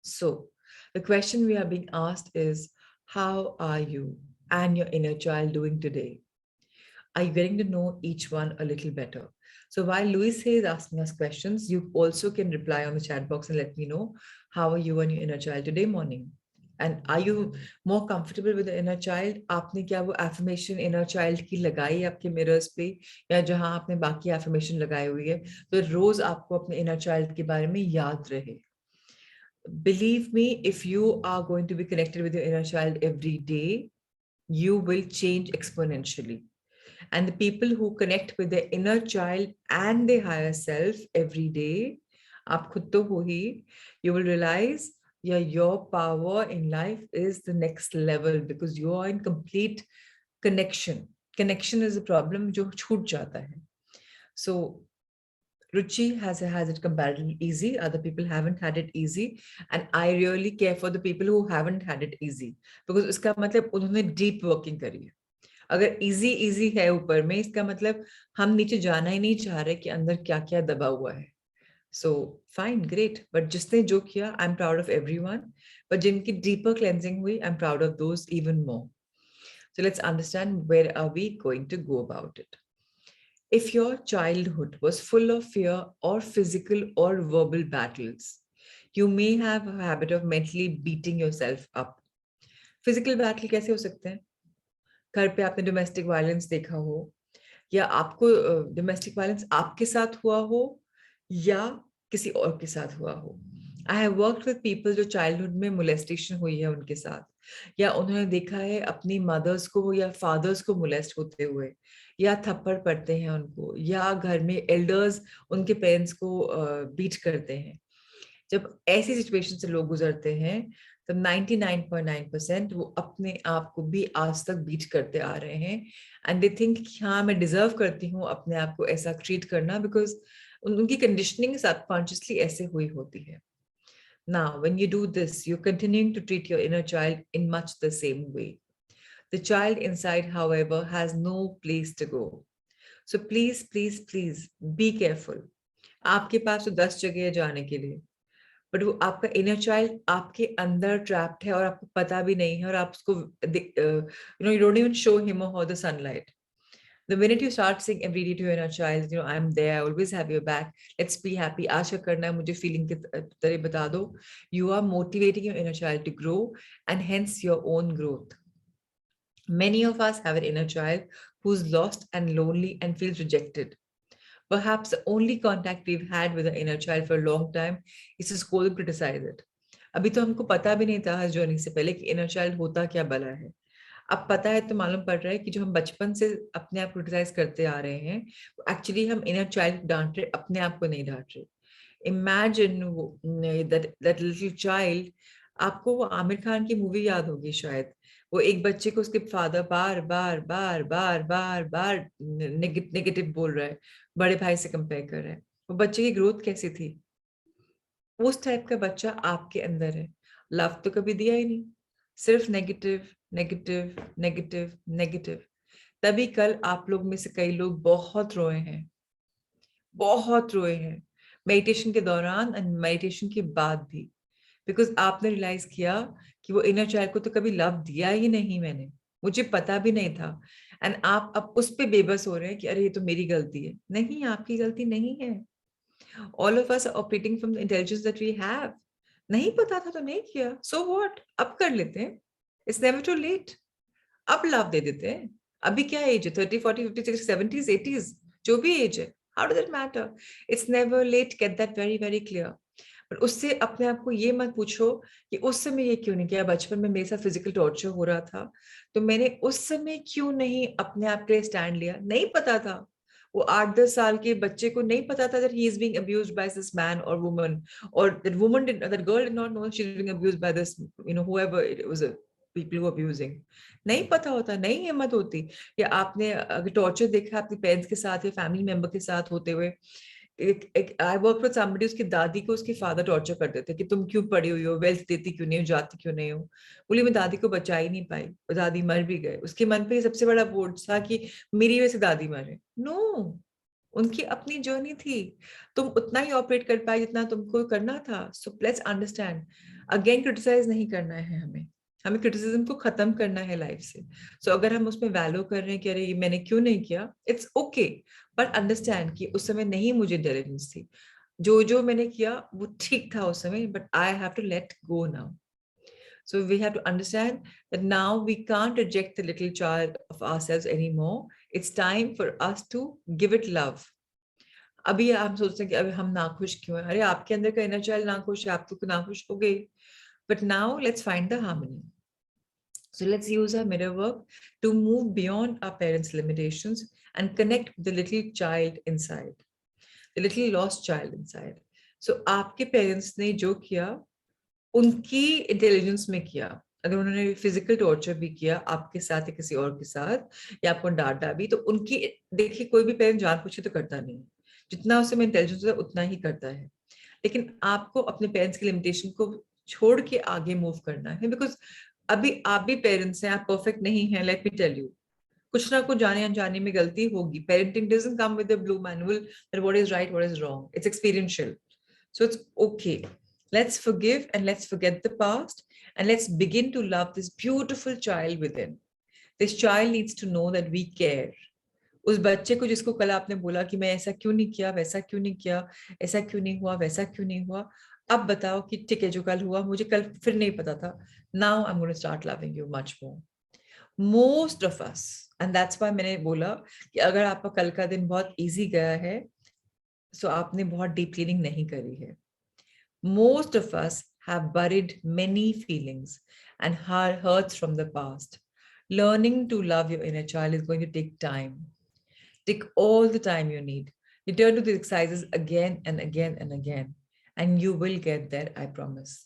So the question we are being asked is, how are you and your inner child doing today? Are you getting to know each one a little better? So while Louis is asking us questions, you also can reply on the chat box and let me know, how are you and your inner child today morning? And are you more comfortable with the inner child? आपने क्या वो affirmation inner child की लगाई आपके mirrors पे, या जहां आपने बाकी affirmation लगाई हुई है, तो रोज आपको अपने inner child के बारे में याद रहे. Believe me, if you are going to be connected with your inner child every day, you will change exponentially. And the people who connect with their inner child and their higher self every day, aap khud to ho hi, you will realize, yeah, your power in life is the next level because you are in complete connection. Connection is a problem jo chhoot jata hai. So Ruchi has it comparatively easy. Other people haven't had it easy, and I really care for the people who haven't had it easy because uska matlab unhone deep working kari hai. अगर easy है ऊपर में, इसका मतलब हम नीचे जाना ही नहीं चाह रहे कि अंदर क्या क्या दबा हुआ है. So fine, great. बट जिसने जो किया, I am proud of everyone. But जिनकी डीपर क्लेंजिंग हुई, I am proud of those even more. So let's understand where are we going to go about it. If your childhood was full of fear or physical or verbal battles, you may have a habit of mentally beating yourself up. Physical battle कैसे हो सकते हैं? घर पे आपने domestic violence देखा हो, या आपको डोमेस्टिक वायलेंस आपके साथ हुआ हो या किसी और के साथ हुआ हो. I have worked with people जो चाइल्डहुड में मोलेस्टेशन हुई है उनके साथ, या उन्होंने देखा है अपनी मदर्स को या फादर्स को मोलेस्ट होते हुए, या थप्पड़ पड़ते हैं उनको, या घर में एल्डर्स उनके पेरेंट्स को बीट करते हैं. जब ऐसी सिचुएशन से लोग गुजरते हैं तब 99.9% वो अपने आप को भी आज तक बीट करते आ रहे हैं, एंड दे थिंक कि हाँ मैं डिजर्व करती हूँ अपने आप को ऐसा ट्रीट करना, बिकॉज उनकी कंडीशनिंग सबकॉन्शियसली ऐसे हुई होती है. Now, when you do this, you're continuing to treat your inner child in much the same way. The child inside, however, has no place to go. So please, please, please be careful. आपके पास तो 10 जगह है जाने के लिए, but वो आपका inner child आपके अंदर ट्रैप्ड है और आपको पता भी नहीं है, और आप उसको you don't even show him or her the sunlight. The minute you start saying every day to your inner child, I'm there, I always have your back, let's be happy, आज क्या करना है मुझे फीलिंग के तरह बता दो, you are motivating your inner child to grow and hence your own growth. Many of us have an inner child who's lost and lonely and feels rejected. Perhaps the only contact we've had with the inner child for a long time is to scold and criticize it. अभी तो हमको पता भी नहीं था हर journey से पहले कि इनर चाइल्ड होता क्या भला है. अब पता है तो मालूम पड़ रहा है कि जो हम बचपन से अपने आप क्रिटिसाइज करते आ रहे हैं, एक्चुअली हम इनर चाइल्ड डांट रहे, अपने आप को नहीं डांट रहे. Imagine that little child. आपको वो आमिर खान की मूवी याद होगी शायद, वो एक बच्चे को उसके फादर बार बार बार बार बार बार नेगेटिव बोल रहा है, बड़े भाई से कंपेयर कर रहा है. वो बच्चे की ग्रोथ कैसी थी? उस टाइप का बच्चा आपके अंदर है. लव तो कभी दिया ही नहीं, सिर्फ नेगेटिव नेगेटिव नेगेटिव नेगेटिव. तभी कल आप लोग में से कई लोग बहुत रोए हैं, बहुत रोए हैं, मेडिटेशन के दौरान और मेडिटेशन के बाद भी, बिकॉज आपने रियलाइज किया कि वो इनर चाइल्ड को तो कभी लव दिया ही नहीं मैंने, मुझे पता भी नहीं था. एंड आप अब उस पे बेबस हो रहे हैं कि अरे ये तो मेरी गलती है. नहीं, आपकी गलती नहीं है. All of us are operating from the intelligence that we have. नहीं पता था तो नहीं किया, so what? अब कर लेते हैं. It's never too late. अब लाभ दे देते हैं. अभी क्या एज है? 30, 40, 50, 60, 70s, 80s, जो भी एज है. How does it matter? It's never late. Get that very, very clear. पर उससे अपने आप को ये मत पूछो कि उस समय ये क्यों नहीं किया. बचपन में मेरे साथ फिजिकल टॉर्चर हो रहा था तो मैंने उस समय क्यों नहीं अपने आप के लिए स्टैंड लिया. नहीं पता था. वो 8-10 साल के बच्चे को नहीं पता था that he is being abused by this man or woman, or that girl did not know she was being abused by this, whoever it was, people who are abusing. नहीं पता होता, नहीं हिम्मत होती. या आपने अगर टॉर्चर देखा अपने पेरेंट्स के साथ या फैमिली मेंबर के साथ होते हुए. आई वर्क विद समबडी, उसकी दादी को उसके फादर टॉर्चर करते थे कि तुम क्यों पड़ी हुई हो, वेल्थ देती क्यों नहीं हो, जाती क्यों नहीं हो. बोली मैं दादी को बचा ही नहीं पाई, दादी मर भी गए. उसके मन पे सबसे बड़ा बोझ था कि मेरी वजह से दादी मरे. नो, उनकी अपनी जर्नी थी. तुम उतना ही ऑपरेट कर पाए जितना तुमको करना था. So let's understand. Again criticize नहीं करना है हमें, हमें क्रिटिसिज्म को खत्म करना है लाइफ से. सो अगर हम उसमें वैल्यू कर रहे हैं कि अरे ये मैंने क्यों नहीं किया, इट्स ओके, बट अंडरस्टैंड कि उस समय नहीं मुझे इंटेलिजेंस थी. जो जो मैंने किया वो ठीक था उस समय, but I have to let go now. So we have to understand that now we can't reject the little child of ourselves anymore. It's time for us to give it love. अभी हम सोचते हैं कि अभी हम नाखुश क्यों हैं. अरे आपके अंदर का इनर चाइल्ड नाखुश है, आप तो नाखुश हो गए. But now let's find the harmony. So let's use our mirror work to move beyond our parents' limitations and connect with the little child inside, the little lost child inside. So आपके parents ने जो किया उनकी intelligence में किया. अगर उन्होंने physical torture भी किया आपके साथ या किसी और के साथ, या आपको डांटा भी, तो उनकी, देखिए कोई भी पेरेंट जान पूछे तो करता नहीं है. जितना उसमें इंटेलिजेंस है उतना ही करता है. लेकिन आपको अपने पेरेंट्स की लिमिटेशन को छोड़ के आगे मूव करना है, बिकॉज अभी आप भी पेरेंट्स हैं, आप परफेक्ट नहीं हैं. लेट मी टेल यू, कुछ ना कुछ जाने अनजाने में गलती होगी. Parenting doesn't come with the blue manual that what is right, what is wrong. It's experiential. So it's okay. Let's forgive and let's forget the past and let's begin to love this beautiful child within. This child needs to know that we care. उस बच्चे को जिसको कल आपने बोला कि मैं ऐसा क्यों नहीं किया, वैसा क्यों नहीं किया, ऐसा क्यों नहीं हुआ, वैसा क्यों नहीं हुआ, अब बताओ कि ठीक है जो कल हुआ मुझे कल फिर नहीं पता था, now I am going to start loving you much more. Most of us, and that's why मैंने बोला कि अगर आपका कल का दिन बहुत इजी गया है, सो आपने बहुत डीप क्लीनिंग नहीं करी है. Most of us have buried many feelings and hurts from the past. Learning to love your inner child is going to take time. Take all the time you need. Return to the exercises again and again and again, and you will get there, I promise.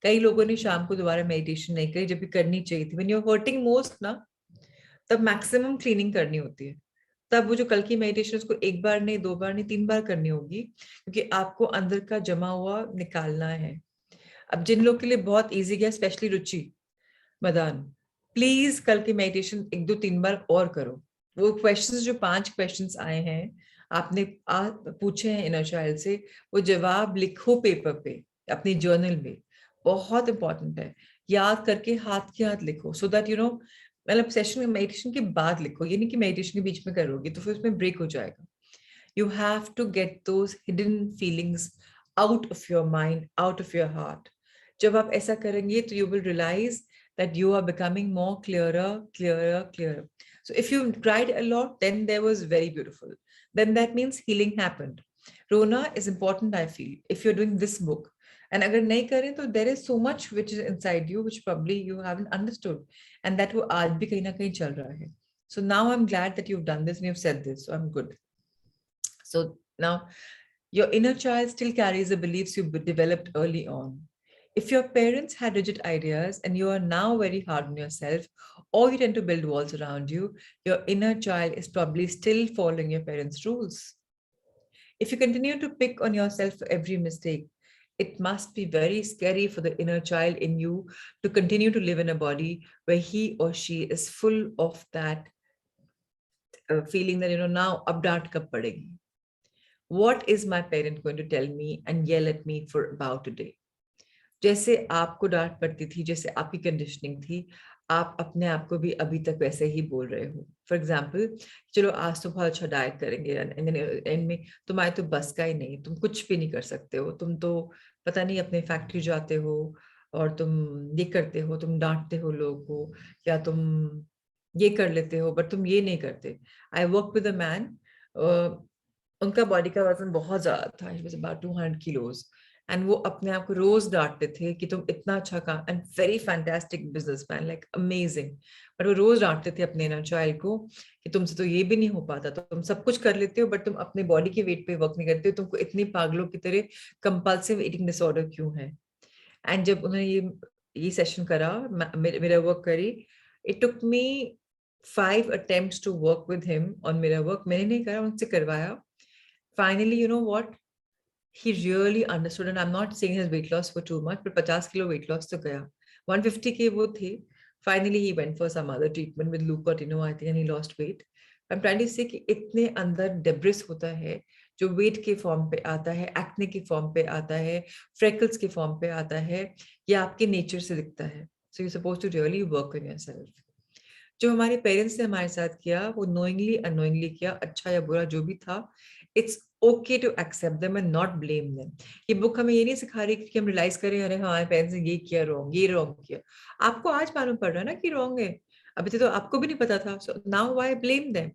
कई लोगों ने शाम को दोबारा meditation नहीं करी, जब भी करनी चाहिए थी. When you're hurting most ना, तब मैक्सिमम क्लीनिंग करनी होती है. तब वो जो कल की मेडिटेशन उसको एक बार नहीं, दो बार नहीं, 3 बार करनी होगी, क्योंकि आपको अंदर का जमा हुआ निकालना है. अब जिन लोग के लिए बहुत इजी गया, स्पेशली रुचि, मदान, प्लीज कल की मेडिटेशन 1, 2, 3 बार और करो. वो क्वेश्चंस जो 5 क्वेश्चंस आए हैं, आपने पूछे हैं इनर चाइल्ड से, वो जवाब लिखो पेपर पे, अपनी जर्नल में. बहुत इंपॉर्टेंट है. याद करके हाथ के हाथ लिखो, सो दैट यू नो, मतलब सेशन मेडिटेशन के बाद लिखो, ये नहीं कि मेडिटेशन के बीच में करोगे तो फिर उसमें ब्रेक हो जाएगा. You have to get those hidden feelings out of your mind, out of your heart. जब आप ऐसा करेंगे तो you will realize that you are becoming more clearer, clearer, clearer. So if you cried a lot, then there was very beautiful. Then that means healing happened. Rona is important, I feel, if you're doing this book. And अगर नहीं करें तो there is so much which is inside you which probably you haven't understood, and that वो आज भी कहीं ना कहीं चल रहा है. So now I'm glad that you've done this and you've said this, so I'm good. So now your inner child still carries the beliefs you developed early on. If your parents had rigid ideas and you are now very hard on yourself, or you tend to build walls around you, your inner child is probably still following your parents' rules. If you continue to pick on yourself for every mistake, it must be very scary for the inner child in you to continue to live in a body where he or she is full of that feeling that, you know, now ab daant kab padegi. What is my parent going to tell me and yell at me for about today? जैसे आपको डांट पड़ती थी, जैसे आपकी conditioning थी, आप अपने आप को भी अभी तक वैसे ही बोल रहे हो. फॉर एग्जाम्पल, चलो आज तो बहुत अच्छा डाइट करेंगे, एंड में तुम्हारे तो बस का ही नहीं, तुम कुछ भी नहीं कर सकते हो, तुम तो पता नहीं अपने फैक्ट्री जाते हो और तुम ये करते हो, तुम डांटते हो लोगों को, या तुम ये कर लेते हो बट तुम ये नहीं करते. आई वर्क विद अ मैन, उनका बॉडी का वजन बहुत ज्यादा था, he was about 200 kilos, and वो अपने आप को रोज डांटते थे कि तुम इतना अच्छा काम, and very fantastic businessman, like amazing, but वो रोज डांटते थे अपने इनर चाइल्ड को कि तुमसे तो ये भी नहीं हो पाता, तो तुम सब कुछ कर लेते हो बट तुम अपने बॉडी के वेट पे वर्क नहीं करते हो, तुमको इतनी पागलों की तरह कंपल्सिव ईटिंग डिसऑर्डर क्यों है. एंड जब उन्होंने ये सेशन करा, मेरा वर्क करी, it took me 5 attempts to work with him on mirror work. मैंने नहीं करा, उनसे करवाया. Finally, you know what? He really understood, and I'm not saying his weight loss for too much, but 50 kilo weight loss तो गया. 150 के वो थे. Finally, he went for some other treatment with Leukotriener, I think, and he lost weight. I'm trying to say कि इतने अंदर debris होता है जो weight के फॉर्म पे आता है, acne के फॉर्म पे आता है, freckles के फॉर्म पे आता है, ये आपके नेचर से दिखता है. So you're supposed to really work on yourself. जो हमारे पेरेंट्स ने हमारे साथ किया, वो नोइंगली अनोइंगली किया, अच्छा या बुरा जो भी था, it's okay to accept them and not blame them. ये बुक हमें ये नहीं सिखा रही कि हम रियलाइज करें अरे हमारे पेरेंट्स ने ये किया रॉन्ग, ये रॉन्ग किया. आपको आज मालूम पड़ रहा है ना कि रॉन्ग है, अभी तो आपको भी नहीं पता था. So now why blame them?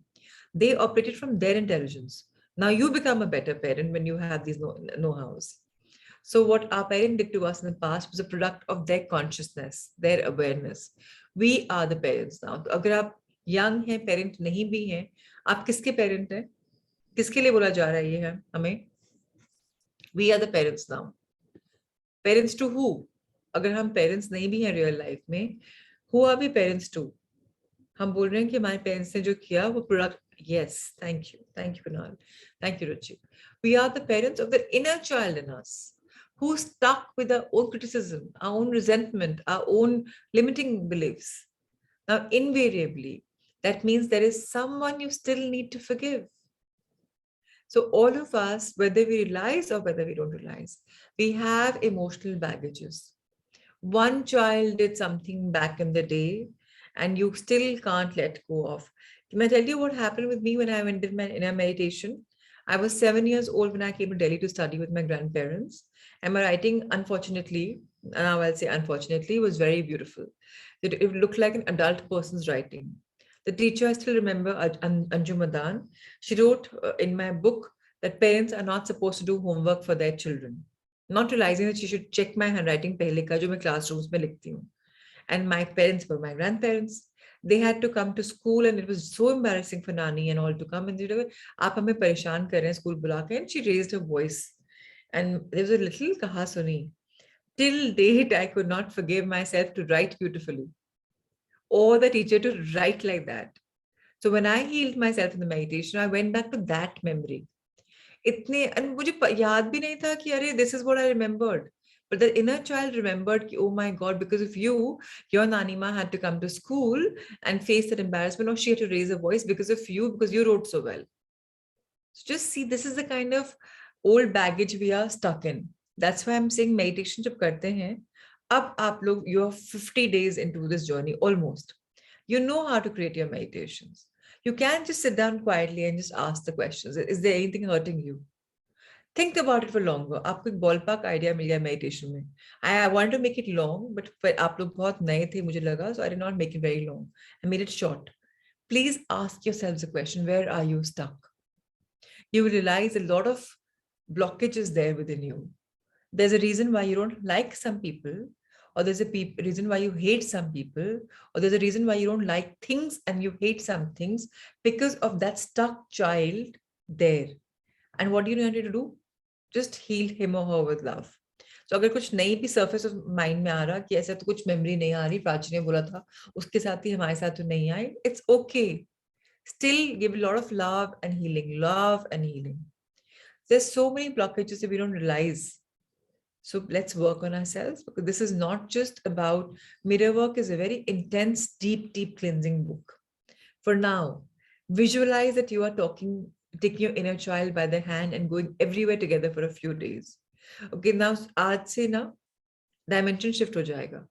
They operated from their intelligence. Now you become a better parent when you have this know-hows. So what our parent did to us in the past was a product of their consciousness, their awareness. We are the parents now. तो अगर आप young हैं, parent नहीं भी हैं, आप किसके parent हैं? किसके लिए बोला जा रहा है ये है हमें? We are the parents now. Parents to who? अगर हम parents नहीं भी हैं real life में, who are we parents to? हम बोल रहे हैं कि हमारे parents ने जो किया वो product. Yes, thank you Kunal, thank you Ruchi. We are the parents of the inner child in us, who stuck with our own criticism, our own resentment, our own limiting beliefs. Now, invariably, that means there is someone you still need to forgive. So all of us, whether we realize or whether we don't realize, we have emotional baggages. One child did something back in the day, and you still can't let go of. Can I tell you what happened with me when I went in my inner meditation? I was 7 years old when I came to Delhi to study with my grandparents. And my writing, unfortunately, now I'll say unfortunately, was very beautiful. It looked like an adult person's writing. The teacher, I still remember, Anju Madan, she wrote in my book that parents are not supposed to do homework for their children. Not realizing that she should check my handwriting pehle ka, jo main classrooms mein likhti hu. And my parents were my grandparents. They had to come to school, and it was so embarrassing for Nani and all to come. And they were, "Aap hame pareshan kar rahe hain school bula ke." And she raised her voice. And there was a little kaha suni. Till date, I could not forgive myself to write beautifully or the teacher to write like that. So when I healed myself in the meditation, I went back to that memory. इतने and मुझे याद भी नहीं था कि अरे this is what I remembered. But the inner child remembered कि, oh my God, because of you, your Nanima had to come to school and face that embarrassment, or she had to raise her voice because of you, because you wrote so well. So just see, this is the kind of old baggage we are stuck in. That's why I'm saying meditation जब करते हैं, अब आप लोग, you're 50 days into this journey almost. You know how to create your meditations. You can't just sit down quietly and just ask the questions. Is there anything hurting you? Think about it for longer. आपको एक ballpark idea मिल गया meditation में. I wanted to make it long, but आप लोग बहुत नए थे मुझे लगा, so I did not make it very long. I made it short. Please ask yourselves a question: where are you stuck? You will realize a lot of blockage is there within you. There's a reason why you don't like some people, or there's a reason why you hate some people, or there's a reason why you don't like things and you hate some things, because of that stuck child there. And what do you need to do? Just heal him or her with love. So अगर कुछ नहीं भी surface of mind में आ रहा कि ऐसा तो कुछ memory नहीं आ रही, प्राची ने बोला था उसके साथ ही हमारे साथ तो नहीं आई, it's okay. Still give a lot of love and healing. There's so many blockages that we don't realize. So let's work on ourselves, because this is not just about, mirror work is a very intense, deep cleansing book. For now, visualize that you are taking your inner child by the hand and going everywhere together for a few days. Okay, now aaj se na dimension shift ho jayega.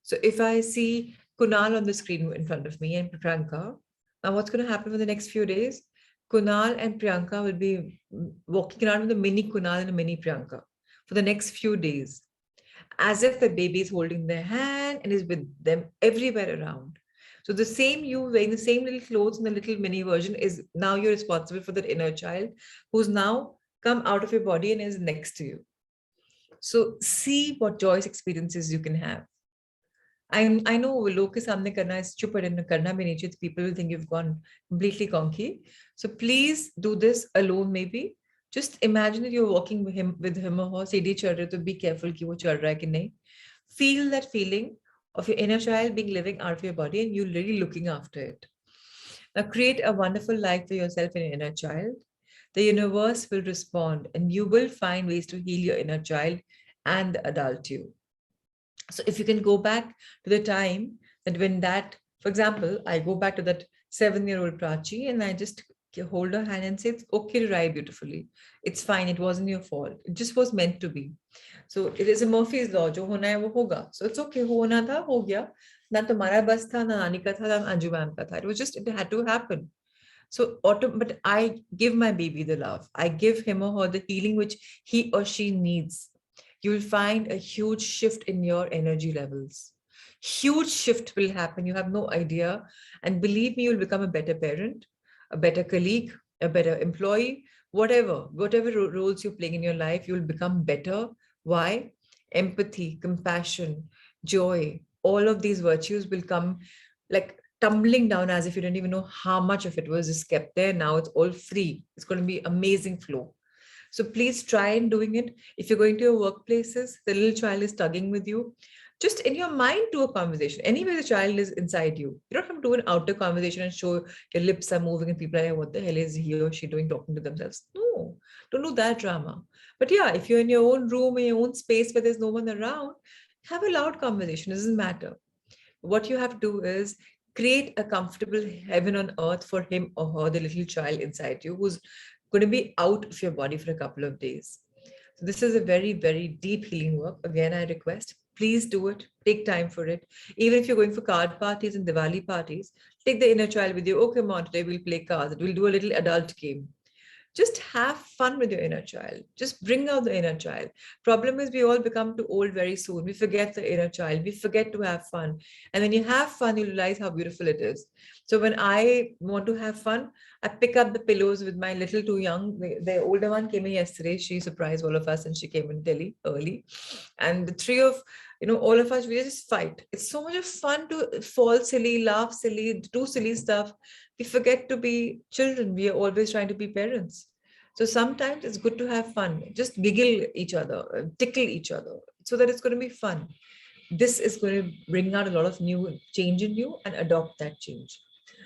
So if I see Kunal on the screen in front of me and Priyanka, now what's going to happen for the next few days? Kunal and Priyanka will be walking around with a mini Kunal and a mini Priyanka for the next few days, as if the baby is holding their hand and is with them everywhere around. So the same you wearing the same little clothes in the little mini version is now you're responsible for that inner child who's now come out of your body and is next to you. So see what joyous experiences you can have. I know लोग के सामने करना is stupid and करना भी नहीं चाहिए. People will think you've gone completely conky. So please do this alone maybe. Just imagine that you're walking with him or her. सीढ़ी चढ़ रहे तो be careful कि वो चढ़ रहा है कि नहीं. Feel that feeling of your inner child being living out of your body and you really looking after it. Now create a wonderful life for yourself and your inner child. The universe will respond and you will find ways to heal your inner child and the adult you. So if you can go back to the time that when that, for example, I go back to that 7-year-old Prachi and I just hold her hand and say, it's okay to write beautifully. It's fine. It wasn't your fault. It just was meant to be. So it is a Murphy's law. Jo hona hai wo hoga. So it's okay. Hona tha, ho gaya. Na tumhara bas tha, na Nani ka tha, na Anju ma'am ka tha. It was just, it had to happen. So, but I give my baby the love. I give him or her the healing which he or she needs. You will find a huge shift in your energy levels. Huge shift will happen. You have no idea. And believe me, you'll become a better parent, a better colleague, a better employee, whatever roles you're playing in your life, you'll become better. Why? Empathy, compassion, joy, all of these virtues will come like tumbling down as if you didn't even know how much of it was just kept there. Now it's all free. It's going to be amazing flow. So please try in doing it. If you're going to your workplaces, the little child is tugging with you, just in your mind do a conversation. Anyway, the child is inside you. You don't have to do an outer conversation and show your lips are moving and people are like, what the hell is he or she doing talking to themselves? No, don't do that drama. But yeah, if you're in your own room, in your own space where there's no one around, have a loud conversation. It doesn't matter. What you have to do is create a comfortable heaven on earth for him or her, the little child inside you, who's going to be out of your body for a couple of days. So this is a very, very deep healing work. Again, I request, please do it. Take time for it. Even if you're going for card parties and Diwali parties, take the inner child with you. Oh, come on, today we'll play cards. We'll do a little adult game. Just have fun with your inner child. Just bring out the inner child. Problem is, we all become too old very soon. We forget the inner child. We forget to have fun. And when you have fun, you realize how beautiful it is. So when I want to have fun, I pick up the pillows with my little too young. The older one came in yesterday. She surprised all of us and she came in Delhi early. And the three of, all of us, we just fight. It's so much of fun to fall silly, laugh silly, do silly stuff. We forget to be children. We are always trying to be parents. So sometimes it's good to have fun. Just giggle each other, tickle each other, so that it's going to be fun. This is going to bring out a lot of new change in you and adopt that change.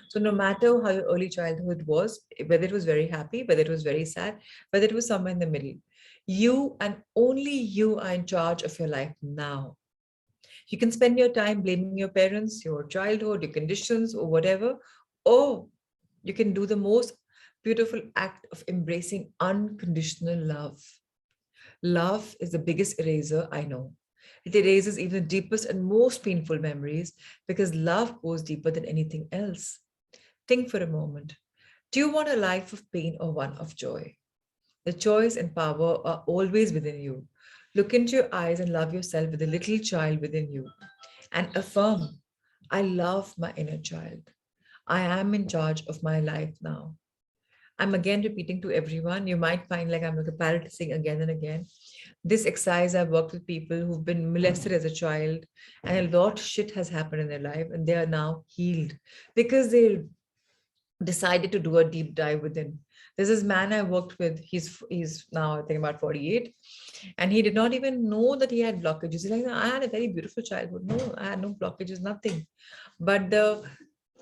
So no matter how your early childhood was, whether it was very happy, whether it was very sad, whether it was somewhere in the middle, you and only you are in charge of your life now. You can spend your time blaming your parents, your childhood, your conditions, or whatever, or you can do the most beautiful act of embracing unconditional love. Love is the biggest eraser I know. It erases even the deepest and most painful memories because love goes deeper than anything else. Think for a moment. Do you want a life of pain or one of joy? The choice and power are always within you. Look into your eyes and love yourself with a little child within you and affirm, I love my inner child. I am in charge of my life now. I'm again repeating to everyone. You might find like I'm like a parrot saying again and again. This exercise, I've worked with people who've been molested as a child, and a lot of shit has happened in their life, and they are now healed because they decided to do a deep dive within. There's this man I worked with. He's now I think about 48, and he did not even know that he had blockages. He's like, I had a very beautiful childhood. No, I had no blockages, nothing. But the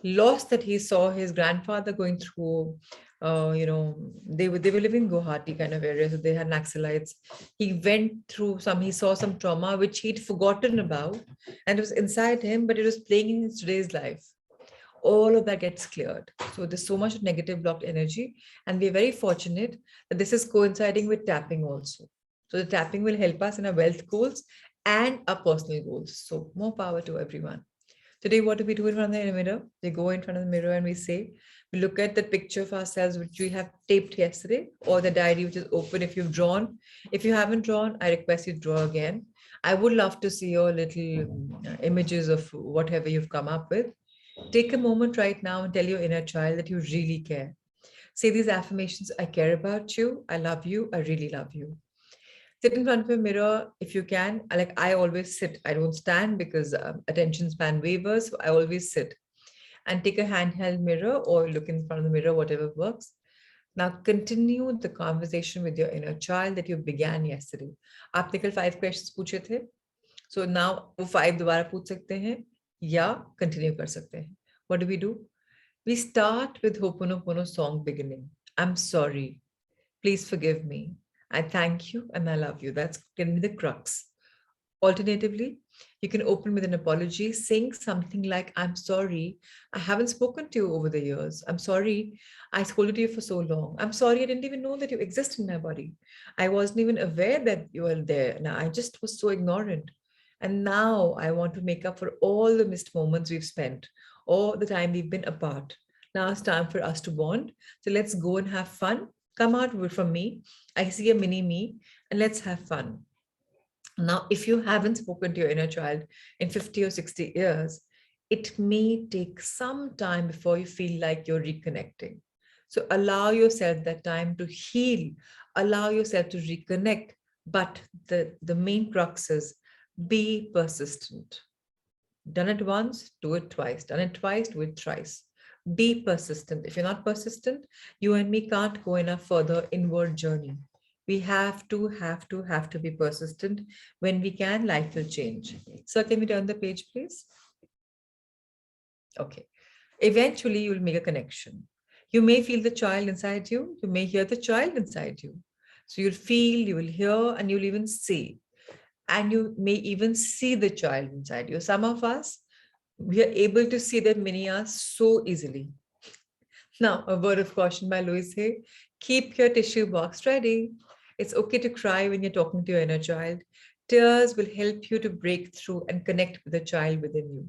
loss that he saw his grandfather going through, they were living in Guwahati kind of area, so they had Naxalites. He went through he saw some trauma which he'd forgotten about, and it was inside him, but it was playing in his today's life. All of that gets cleared. So there's so much negative blocked energy, and we're very fortunate that this is coinciding with tapping also. So the tapping will help us in our wealth goals and our personal goals. So more power to everyone. Today, what do we do in front of the mirror? We go in front of the mirror and we say, we look at the picture of ourselves which we have taped yesterday, or the diary which is open if you've drawn. If you haven't drawn, I request you to draw again. I would love to see your little images of whatever you've come up with. Take a moment right now and tell your inner child that you really care. Say these affirmations: I care about you, I love you, I really love you. Sit in front of a mirror if you can. I always sit. I don't stand because attention span wavers. So I always sit. And take a handheld mirror or look in front of the mirror, whatever works. Now continue the conversation with your inner child that you began yesterday. आपने कल 5 questions पूछे थे. So now वो 5 दोबारा पूछ सकते हैं या continue कर सकते हैं. What do? We start with Ho'oponopono song beginning. I'm sorry. Please forgive me. I thank you and I love you. That's going to be the crux. Alternatively, you can open with an apology, saying something like, I'm sorry, I haven't spoken to you over the years. I'm sorry, I scolded you for so long. I'm sorry, I didn't even know that you exist in my body. I wasn't even aware that you were there. Now, I just was so ignorant. And now I want to make up for all the missed moments we've spent, all the time we've been apart. Now it's time for us to bond. So let's go and have fun. Come out from me. I see a mini me, and let's have fun. Now, if you haven't spoken to your inner child in 50 or 60 years, it may take some time before you feel like you're reconnecting. So allow yourself that time to heal, allow yourself to reconnect. But the main crux is be persistent. Done it once, do it twice. Done it twice, do it thrice. Be persistent. If you're not persistent, you and me can't go in a further inward journey. We have to be persistent. When we can, life will change. So can we turn the page, please? Okay. Eventually, you'll make a connection. You may feel the child inside you. You may hear the child inside you. So you'll feel, you will hear, and you'll even see. And you may even see the child inside you. Some of us, we are able to see that many are so easily. Now, a word of caution by Louise Hay. Keep your tissue box ready. It's okay to cry when you're talking to your inner child. Tears will help you to break through and connect with the child within you.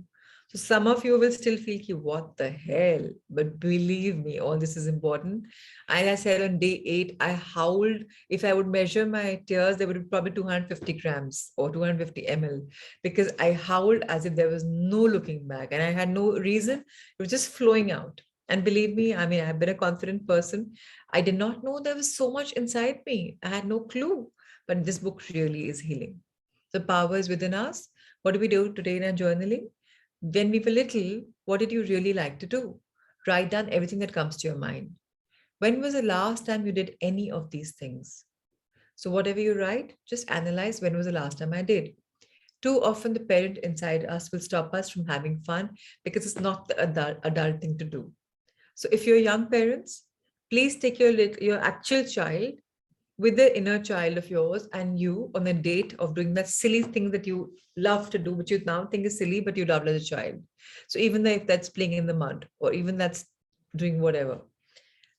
So some of you will still feel, ki, what the hell? But believe me, all this is important. And I said on day 8, I howled. If I would measure my tears, they would be probably 250 grams or 250 ml, because I howled as if there was no looking back and I had no reason. It was just flowing out. And believe me, I mean, I've been a confident person. I did not know there was so much inside me. I had no clue. But this book really is healing. The power is within us. What do we do today in our journaling? When we were little, what did you really like to do? Write down everything that comes to your mind. When was the last time you did any of these things? So, whatever you write, just analyze when was the last time I did. Too often, the parent inside us will stop us from having fun because it's not the adult thing to do. So, if you're young parents, please take your actual child with the inner child of yours and you on a date of doing that silly thing that you love to do, which you now think is silly, but you loved as a child. So even if that's playing in the mud or even that's doing whatever.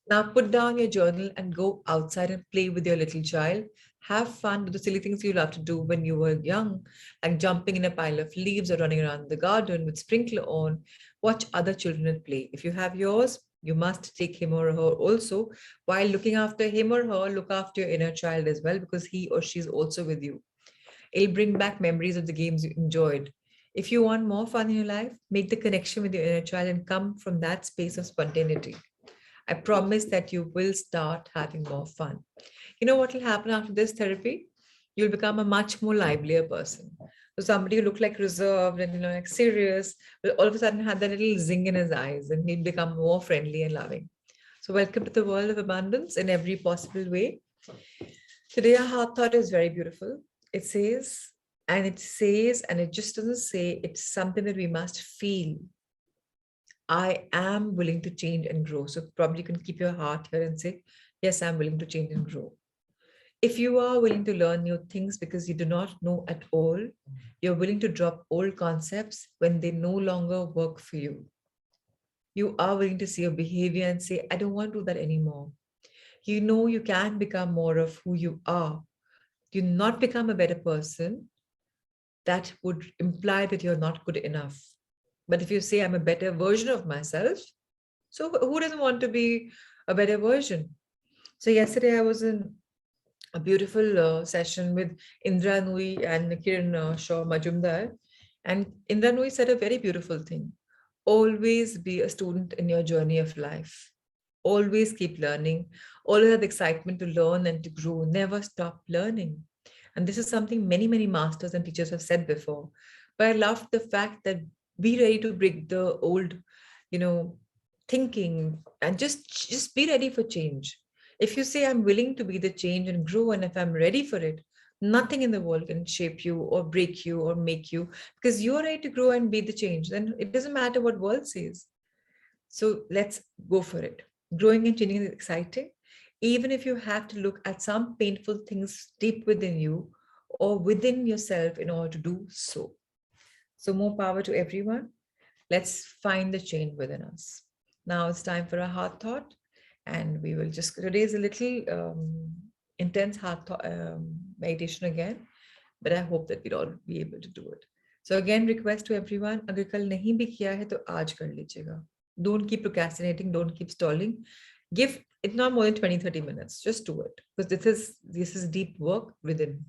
Now put down your journal and go outside and play with your little child. Have fun with the silly things you love to do when you were young, like jumping in a pile of leaves or running around the garden with sprinkler on. Watch other children at play. If you have yours, you must take him or her also. While looking after him or her, look after your inner child as well, because he or she is also with you. It'll bring back memories of the games you enjoyed. If you want more fun in your life, make the connection with your inner child and come from that space of spontaneity. I promise that you will start having more fun. You know what will happen after this therapy? You'll become a much more livelier person. So somebody who looked like reserved and like serious will all of a sudden have that little zing in his eyes and he'll become more friendly and loving. So welcome to the world of abundance in every possible way. Today our heart thought is very beautiful. It says, and it just doesn't say, it's something that we must feel. I am willing to change and grow. So probably you can keep your heart here and say, yes, I'm willing to change and grow. If you are willing to learn new things because you do not know at all, you're willing to drop old concepts when they no longer work for you. You are willing to see your behavior and say, I don't want to do that anymore. You know you can become more of who you are. Do not become a better person. That would imply that you're not good enough. But if you say, I'm a better version of myself, so who doesn't want to be a better version? So yesterday I was in a beautiful session with Indra Nui and Kiran Shaw Majumdar. And Indra Nui said a very beautiful thing. Always be a student in your journey of life. Always keep learning. Always have excitement to learn and to grow. Never stop learning. And this is something many, many masters and teachers have said before. But I love the fact that be ready to break the old, thinking and just be ready for change. If you say, I'm willing to be the change and grow, and if I'm ready for it, nothing in the world can shape you or break you or make you, because you're ready to grow and be the change. Then it doesn't matter what world says. So let's go for it. Growing and changing is exciting, even if you have to look at some painful things deep within you or within yourself in order to do so. So more power to everyone. Let's find the change within us. Now it's time for a heart thought. And we will just, today is a little intense heart meditation again, but I hope that we'll all be able to do it. So again, request to everyone, agar kal nahi bhi kiya hai, to aaj kar lijiyega. Don't keep procrastinating, don't keep stalling. Give it not more than 20-30 minutes, just do it, because this is deep work within.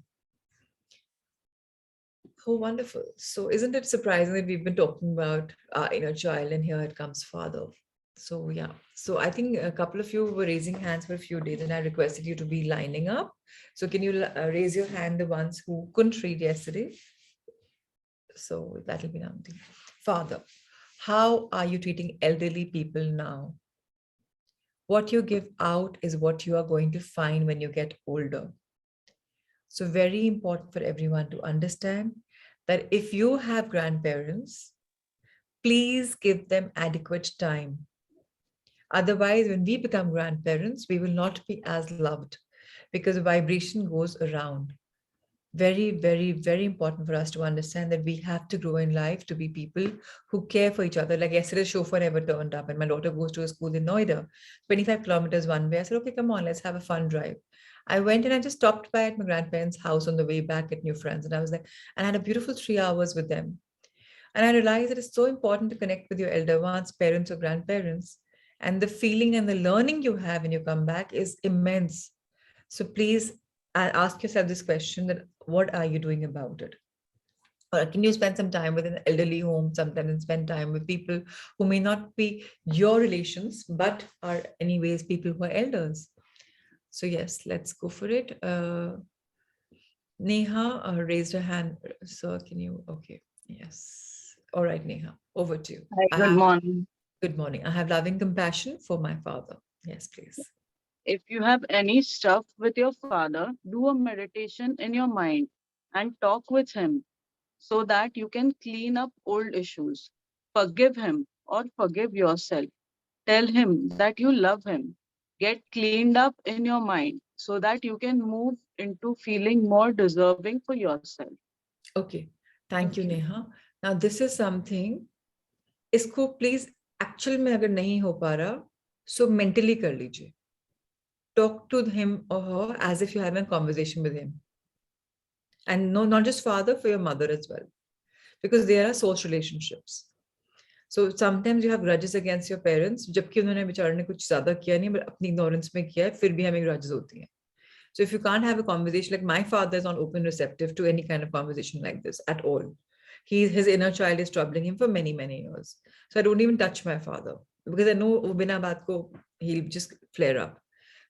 Oh, wonderful. So isn't it surprising that we've been talking about our inner child and here it comes father. So yeah, so I think a couple of you were raising hands for a few days and I requested you to be lining up. So can you raise your hand, the ones who couldn't read yesterday? So that'll be nothing. Father, how are you treating elderly people now? What you give out is what you are going to find when you get older. So very important for everyone to understand that if you have grandparents, please give them adequate time. Otherwise, when we become grandparents, we will not be as loved because the vibration goes around. Very, very, very important for us to understand that we have to grow in life to be people who care for each other. Like yesterday, chauffeur never turned up and my daughter goes to a school in Noida, 25 kilometers one way. I said, okay, come on, let's have a fun drive. I went and I just stopped by at my grandparents' house on the way back at New Friends. And I was like, and I had a beautiful 3 hours with them. And I realized that it's so important to connect with your elder ones, parents or grandparents. And the feeling and the learning you have when you come back is immense. So please ask yourself this question, that what are you doing about it? Or can you spend some time with an elderly home sometimes and spend time with people who may not be your relations, but are anyways people who are elders? So yes, let's go for it. Neha raised her hand. So can you, okay, yes. All right, Neha, over to you. Hi, I good have, morning. good morning. I have loving compassion for my father. Yes, please. If you have any stuff with your father, do a meditation in your mind and talk with him so that you can clean up old issues. Forgive him or forgive yourself. Tell him that you love him. Get cleaned up in your mind so that you can move into feeling more deserving for yourself. Okay. Thank you, Neha. Now, this is something, इसको please actual में अगर नहीं हो पा रहा, so mentally कर लीजिए. Talk to him or her as if you're having a conversation with him. And no, not just father, for your mother as well. Because there are source relationships. So sometimes you have grudges against your parents, जबकि उन्होंने बेचारे ने कुछ ज्यादा किया नहीं, but अपनी ignorance में किया है, फिर भी हमें grudges होती हैं. So if you can't have a conversation, like my father is not open receptive to any kind of conversation like this at all. His inner child is troubling him for many, many years. So I don't even touch my father because I know wo bina baat ko, he'll just flare up.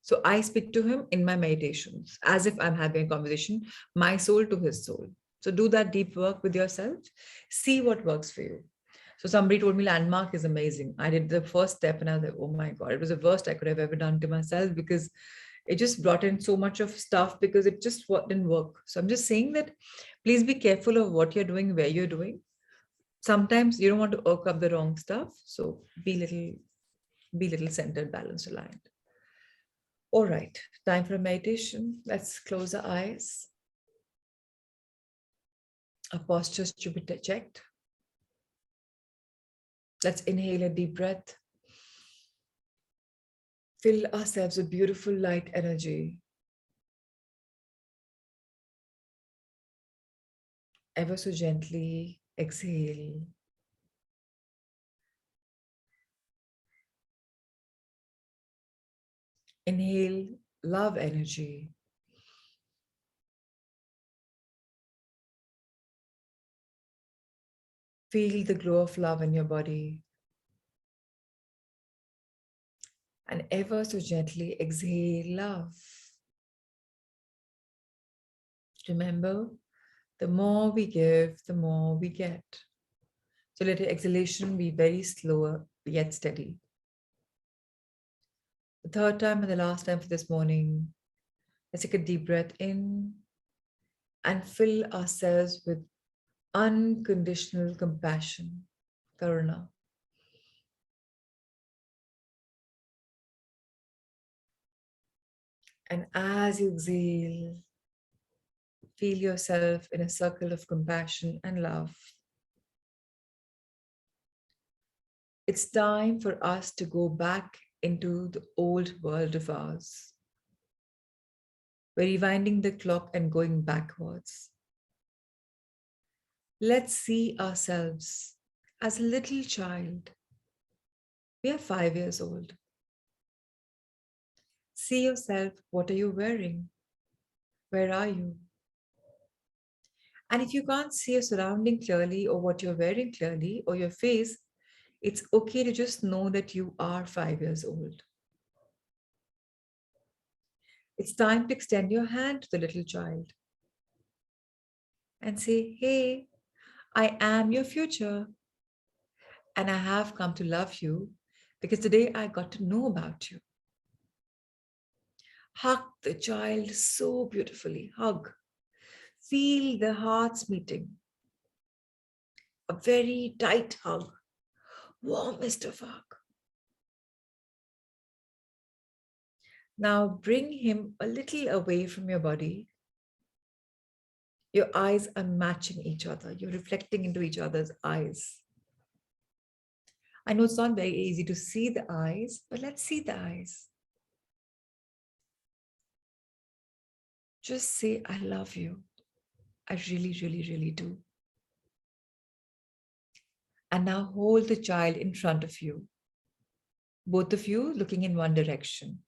So I speak to him in my meditations as if I'm having a conversation, my soul to his soul. So do that deep work with yourself. See what works for you. So somebody told me landmark is amazing. I did the first step and I was like, oh my God, it was the worst I could have ever done to myself because it just brought in so much of stuff because it just didn't work. So I'm just saying that please be careful of what you're doing, where you're doing. Sometimes you don't want to irk up the wrong stuff. So be little centered, balanced, aligned. All right, time for a meditation. Let's close our eyes. Our postures should be checked. Let's inhale a deep breath. Fill ourselves with beautiful light energy. Ever so gently exhale. Inhale love energy. Feel the glow of love in your body. And ever so gently exhale love. Remember, the more we give, the more we get. So let the exhalation be very slow yet steady. The third time and the last time for this morning, let's take a deep breath in and fill ourselves with unconditional compassion, karuna. And as you exhale, feel yourself in a circle of compassion and love. It's time for us to go back into the old world of ours. We're rewinding the clock and going backwards. Let's see ourselves as a little child. We are 5 years old. See yourself, what are you wearing? Where are you? And if you can't see your surrounding clearly or what you're wearing clearly or your face, it's okay to just know that you are 5 years old. It's time to extend your hand to the little child and say, hey, I am your future. And I have come to love you because today I got to know about you. Hug the child so beautifully. Hug. Feel the hearts meeting. A very tight hug. Warmest of hug. Now bring him a little away from your body. Your eyes are matching each other. You're reflecting into each other's eyes. I know it's not very easy to see the eyes, but let's see the eyes. Just say, I love you. I really, really, really do. And now hold the child in front of you, both of you looking in one direction.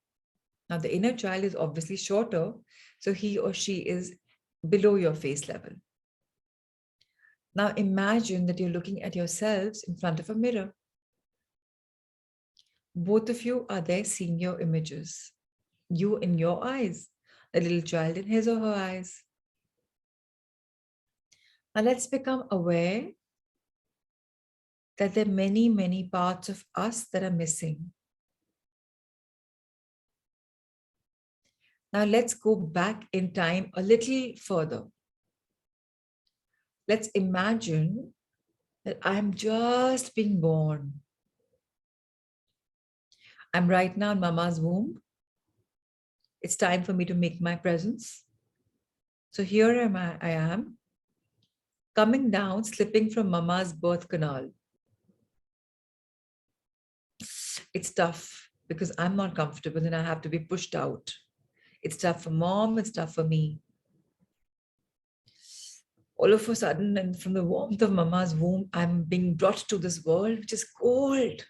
Now, the inner child is obviously shorter, so he or she is below your face level. Now, imagine that you're looking at yourselves in front of a mirror. Both of you are there seeing your images. You in your eyes, the little child in his or her eyes. Now, let's become aware that there are many, many parts of us that are missing. Now, let's go back in time a little further. Let's imagine that I'm just being born. I'm right now in mama's womb. It's time for me to make my presence. So here I am, coming down, slipping from mama's birth canal. It's tough because I'm not comfortable and I have to be pushed out. It's tough for mom, it's tough for me. All of a sudden, and from the warmth of mama's womb, I'm being brought to this world, which is cold.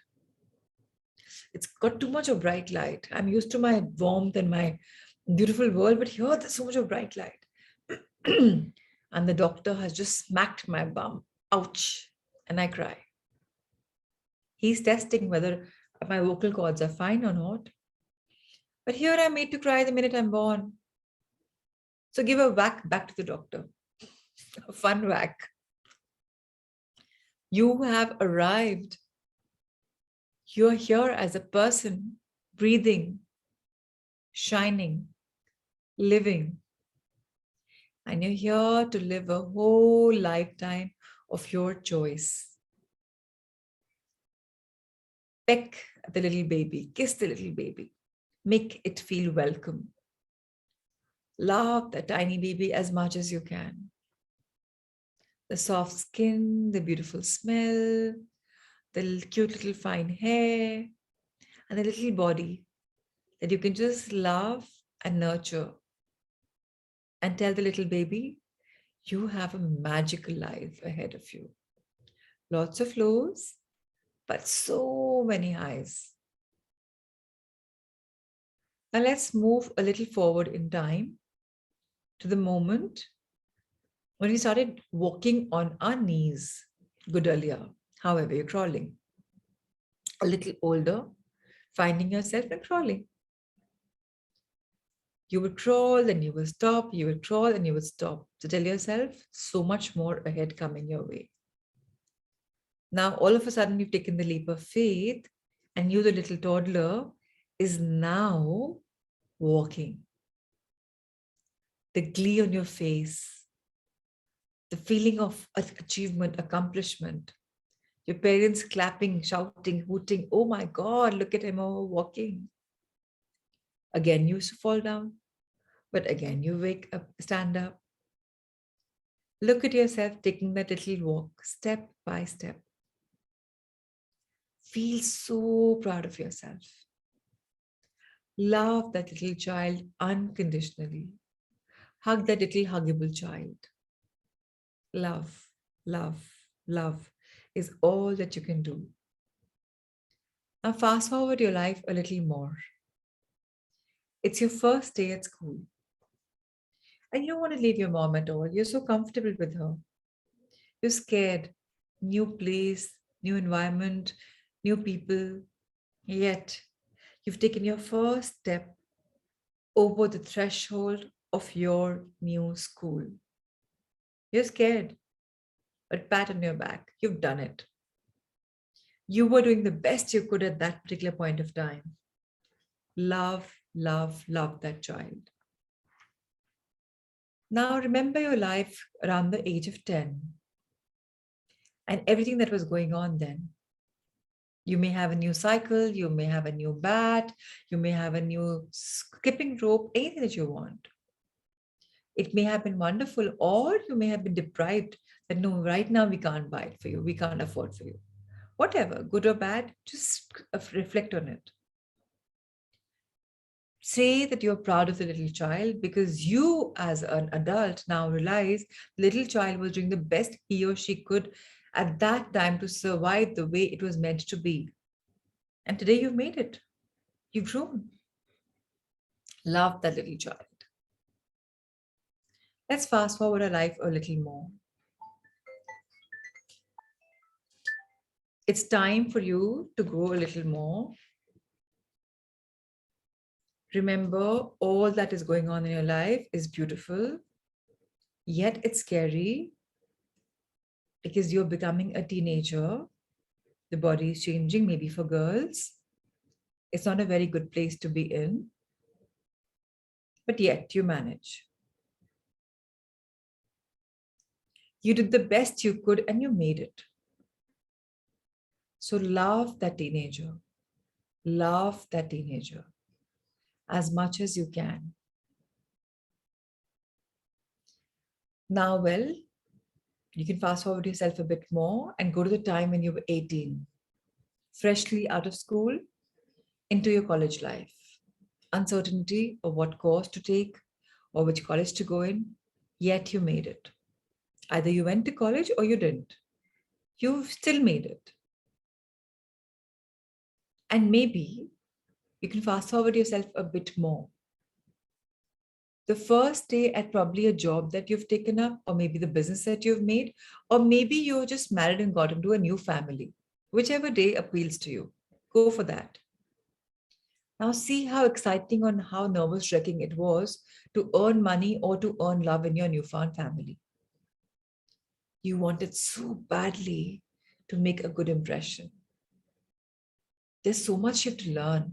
It's got too much of bright light. I'm used to my warmth and my beautiful world, but here there's so much of bright light. And the doctor has just smacked my bum. Ouch. And I cry. He's testing whether my vocal cords are fine or not. But here I'm made to cry the minute I'm born. So give a whack back to the doctor. A fun whack. You have arrived. You're here as a person, breathing, shining, living. And you're here to live a whole lifetime of your choice. Peck the little baby, kiss the little baby, make it feel welcome. Love the tiny baby as much as you can. The soft skin, the beautiful smell, the cute little fine hair, and the little body that you can just love and nurture. And tell the little baby, you have a magical life ahead of you. Lots of lows, but so many highs. Now let's move a little forward in time to the moment when we started walking on our knees. Good earlier, however, you're crawling. A little older, finding yourself and crawling. You would crawl, then you will stop, you will crawl, and you would stop. So tell yourself, so much more ahead coming your way. Now, all of a sudden, you've taken the leap of faith, and you, the little toddler, is now walking. The glee on your face, the feeling of achievement, accomplishment, your parents clapping, shouting, hooting, oh my God, look at him walking. Again, you used to fall down, but again, you wake up, stand up. Look at yourself taking that little walk, step by step. Feel so proud of yourself. Love that little child unconditionally. Hug that little huggable child. Love, love, love is all that you can do. Now fast forward your life a little more. It's your first day at school. And you don't want to leave your mom at all. You're so comfortable with her. You're scared. New place, new environment, new people. Yet, you've taken your first step over the threshold of your new school. You're scared, but pat on your back. You've done it. You were doing the best you could at that particular point of time. Love, love, love that child. Now remember your life around the age of 10 and everything that was going on then. You may have a new cycle, you may have a new bat, you may have a new skipping rope, anything that you want. It may have been wonderful, or you may have been deprived that no, right now we can't buy it for you, we can't afford for you. Whatever, good or bad, just reflect on it. Say that you're proud of the little child because you, as an adult, now realize the little child was doing the best he or she could at that time to survive the way it was meant to be. And today you've made it. You've grown. Love that little child. Let's fast forward our life a little more. It's time for you to grow a little more. Remember, all that is going on in your life is beautiful, yet it's scary because you're becoming a teenager. The body is changing, maybe for girls. It's not a very good place to be in, but yet you manage. You did the best you could and you made it. So love that teenager. Love that teenager as much as you can. Now, well, you can fast forward yourself a bit more and go to the time when you were 18, freshly out of school, into your college life. Uncertainty of what course to take or which college to go in, yet you made it. Either you went to college or you didn't. You've still made it. And maybe you can fast forward yourself a bit more. The first day at probably a job that you've taken up, or maybe the business that you've made, or maybe you're just married and got into a new family. Whichever day appeals to you, go for that. Now see how exciting and how nervous-wracking it was to earn money or to earn love in your newfound family. You wanted so badly to make a good impression. There's so much you have to learn,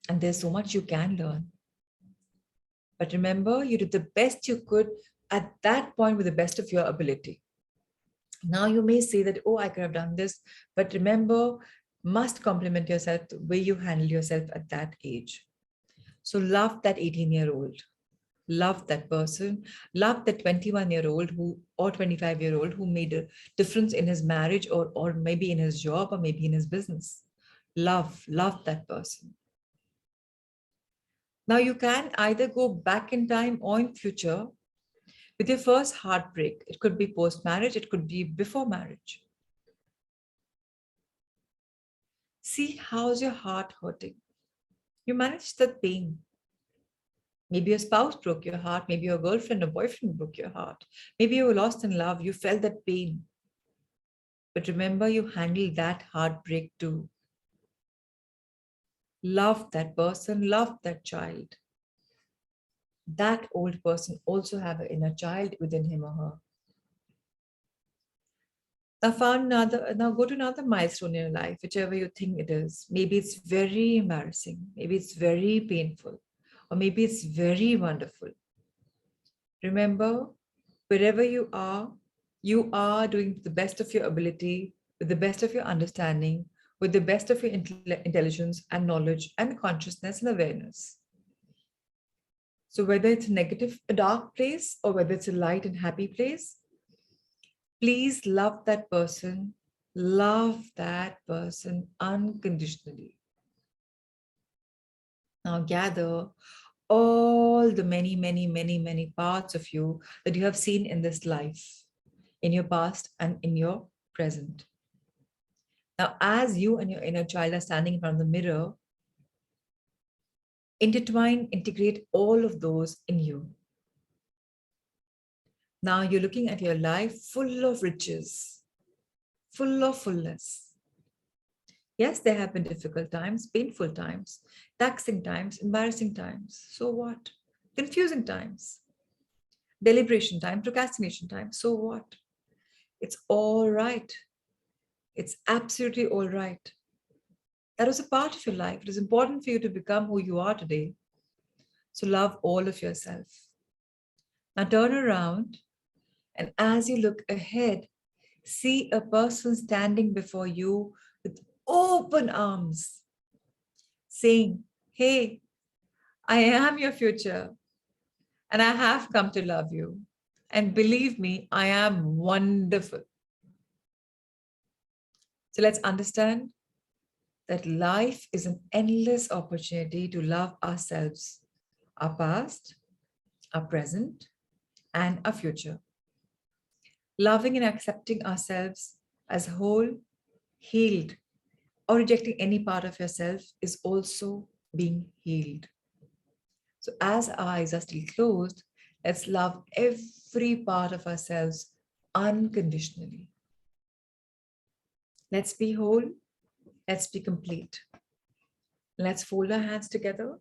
and there's so much you can learn. But remember, you did the best you could at that point with the best of your ability. Now you may say that, oh, I could have done this, but remember, must compliment yourself the way you handle yourself at that age. So love that 18-year-old. Love that person. Love that 21-year-old who or 25-year-old who made a difference in his marriage or maybe in his job or maybe in his business. Love that person. Now you can either go back in time or in future with your first heartbreak. It could be post-marriage, it could be before marriage. See how's your heart hurting. You managed that pain. Maybe your spouse broke your heart. Maybe your girlfriend or boyfriend broke your heart. Maybe you were lost in love. You felt that pain. But remember, you handled that heartbreak too. Love that person. Love that child. That old person also have an inner child within him or her. Now go to another milestone in your life, whichever you think it is. Maybe it's very embarrassing. Maybe it's very painful. Or maybe it's very wonderful. Remember, wherever you are doing the best of your ability, with the best of your understanding, with the best of your intelligence and knowledge and consciousness and awareness. So whether it's a dark place, or whether it's a light and happy place, please love that person unconditionally. Now gather all the many parts of you that you have seen in this life, in your past and in your present. Now, as you and your inner child are standing in front of the mirror, integrate all of those in you. Now you're looking at your life full of riches, full of fullness. Yes, there have been difficult times, painful times, taxing times, embarrassing times. So what? Confusing times, deliberation time, procrastination time. So what? It's all right. It's absolutely all right. That was a part of your life. It is important for you to become who you are today. So love all of yourself. Now turn around, and as you look ahead, see a person standing before you with open arms, saying, hey, I am your future, and I have come to love you. And believe me, I am wonderful. So let's understand that life is an endless opportunity to love ourselves our past, our present, and our future. Loving and accepting ourselves as whole, healed, or rejecting any part of yourself is also being healed. So, as our eyes are still closed, let's love every part of ourselves unconditionally. Let's be whole. Let's be complete. Let's fold our hands together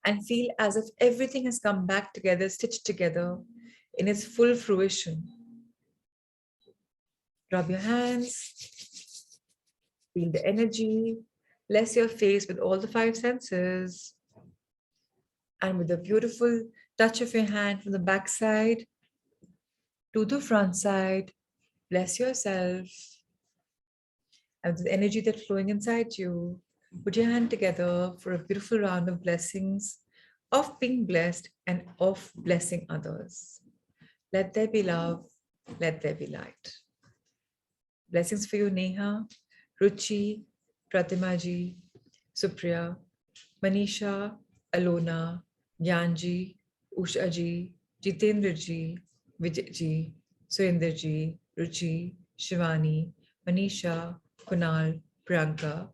and feel as if everything has come back together, stitched together in its full fruition. Rub your hands, feel the energy, bless your face with all the five senses. And with a beautiful touch of your hand from the back side to the front side, bless yourself. And with the energy that's flowing inside you, put your hand together for a beautiful round of blessings, of being blessed and of blessing others. Let there be love, let there be light. Blessings for you, Neha, Ruchi, Pratimaji, Supriya, Manisha, Alona, Gyanji, Ushaji, Jitendraji, Vijayji, Surendraji, Ruchi, Shivani, Manisha, Kunal, Priyanka,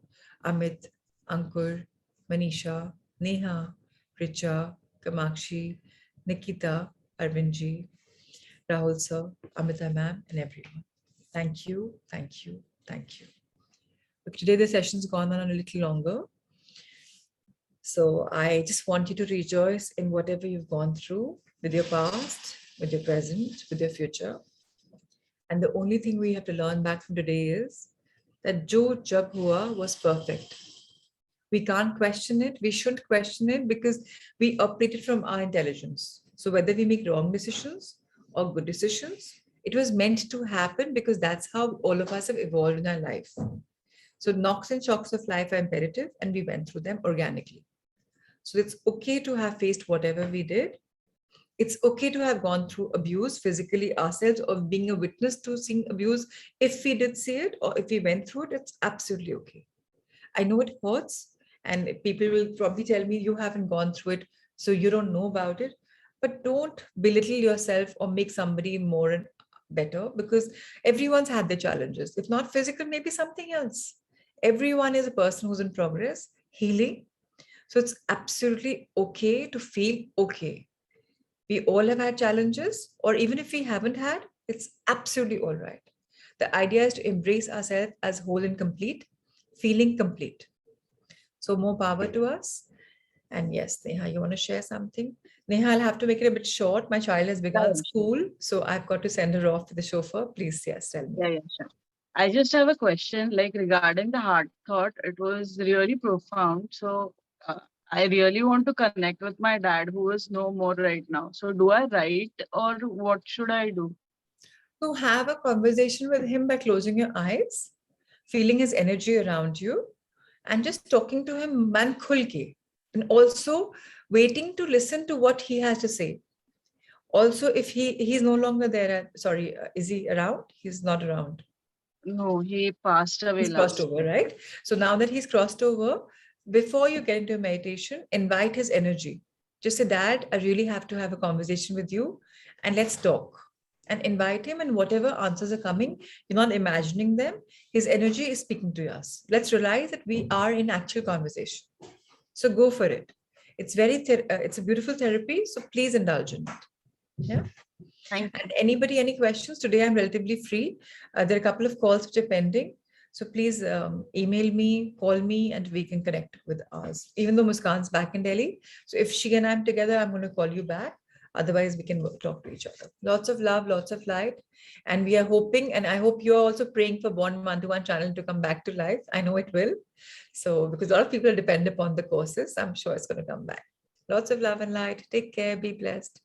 Amit, Ankur, Manisha, Neha, Richa, Kamakshi, Nikita, Arvindji, Rahul sir, Amita ma'am, and everyone. Thank you, thank you, thank you. But today the session's gone on a little longer. So I just want you to rejoice in whatever you've gone through with your past, with your present, with your future. And the only thing we have to learn back from today is that Jo Jab Hua was perfect. We can't question it. We shouldn't question it because we operated from our intelligence. So whether we make wrong decisions or good decisions, it was meant to happen because that's how all of us have evolved in our life. So knocks and shocks of life are imperative and we went through them organically. So it's okay to have faced whatever we did. It's okay to have gone through abuse physically ourselves or being a witness to seeing abuse. If we did see it or if we went through it, it's absolutely okay. I know it hurts and people will probably tell me you haven't gone through it, so you don't know about it. But don't belittle yourself or make somebody more and better because everyone's had their challenges. If not physical, maybe something else. Everyone is a person who's in progress, healing. So it's absolutely okay to feel okay. We all have had challenges, or even if we haven't had, it's absolutely all right. The idea is to embrace ourselves as whole and complete, feeling complete. So more power to us. And yes, Neha, you want to share something? Neha, I'll have to make it a bit short. My child has begun Yeah, school, so I've got to send her off to the chauffeur. Please, yes, tell me. yeah, sure. I just have a question, like regarding the heart thought. It was really profound. So I really want to connect with my dad, who is no more right now. So do I write or what should I do? So have a conversation with him by closing your eyes, feeling his energy around you, and just talking to him man khul ke. And also waiting to listen to what he has to say. Also, if he's no longer there, sorry, is he around? He's not around. No, he passed away He's crossed last over, year. right? So now that he's crossed over, before you get into meditation, invite his energy. Just say, Dad, I really have to have a conversation with you and let's talk. And invite him, and whatever answers are coming, you're not imagining them. His energy is speaking to us. Let's realize that we are in actual conversation. So go for it. It's it's a beautiful therapy. So please indulge in it. Yeah. Thank you. And anybody, any questions? Today I'm relatively free. There are a couple of calls which are pending. So please email me, call me, and we can connect with us. Even though Muskan's back in Delhi. So if she and I'm together, I'm going to call you back. Otherwise, we can talk to each other. Lots of love, lots of light. And we are hoping, and I hope you're also praying for Born One-to-One channel to come back to life. I know it will. So because a lot of people depend upon the courses, I'm sure it's going to come back. Lots of love and light. Take care. Be blessed.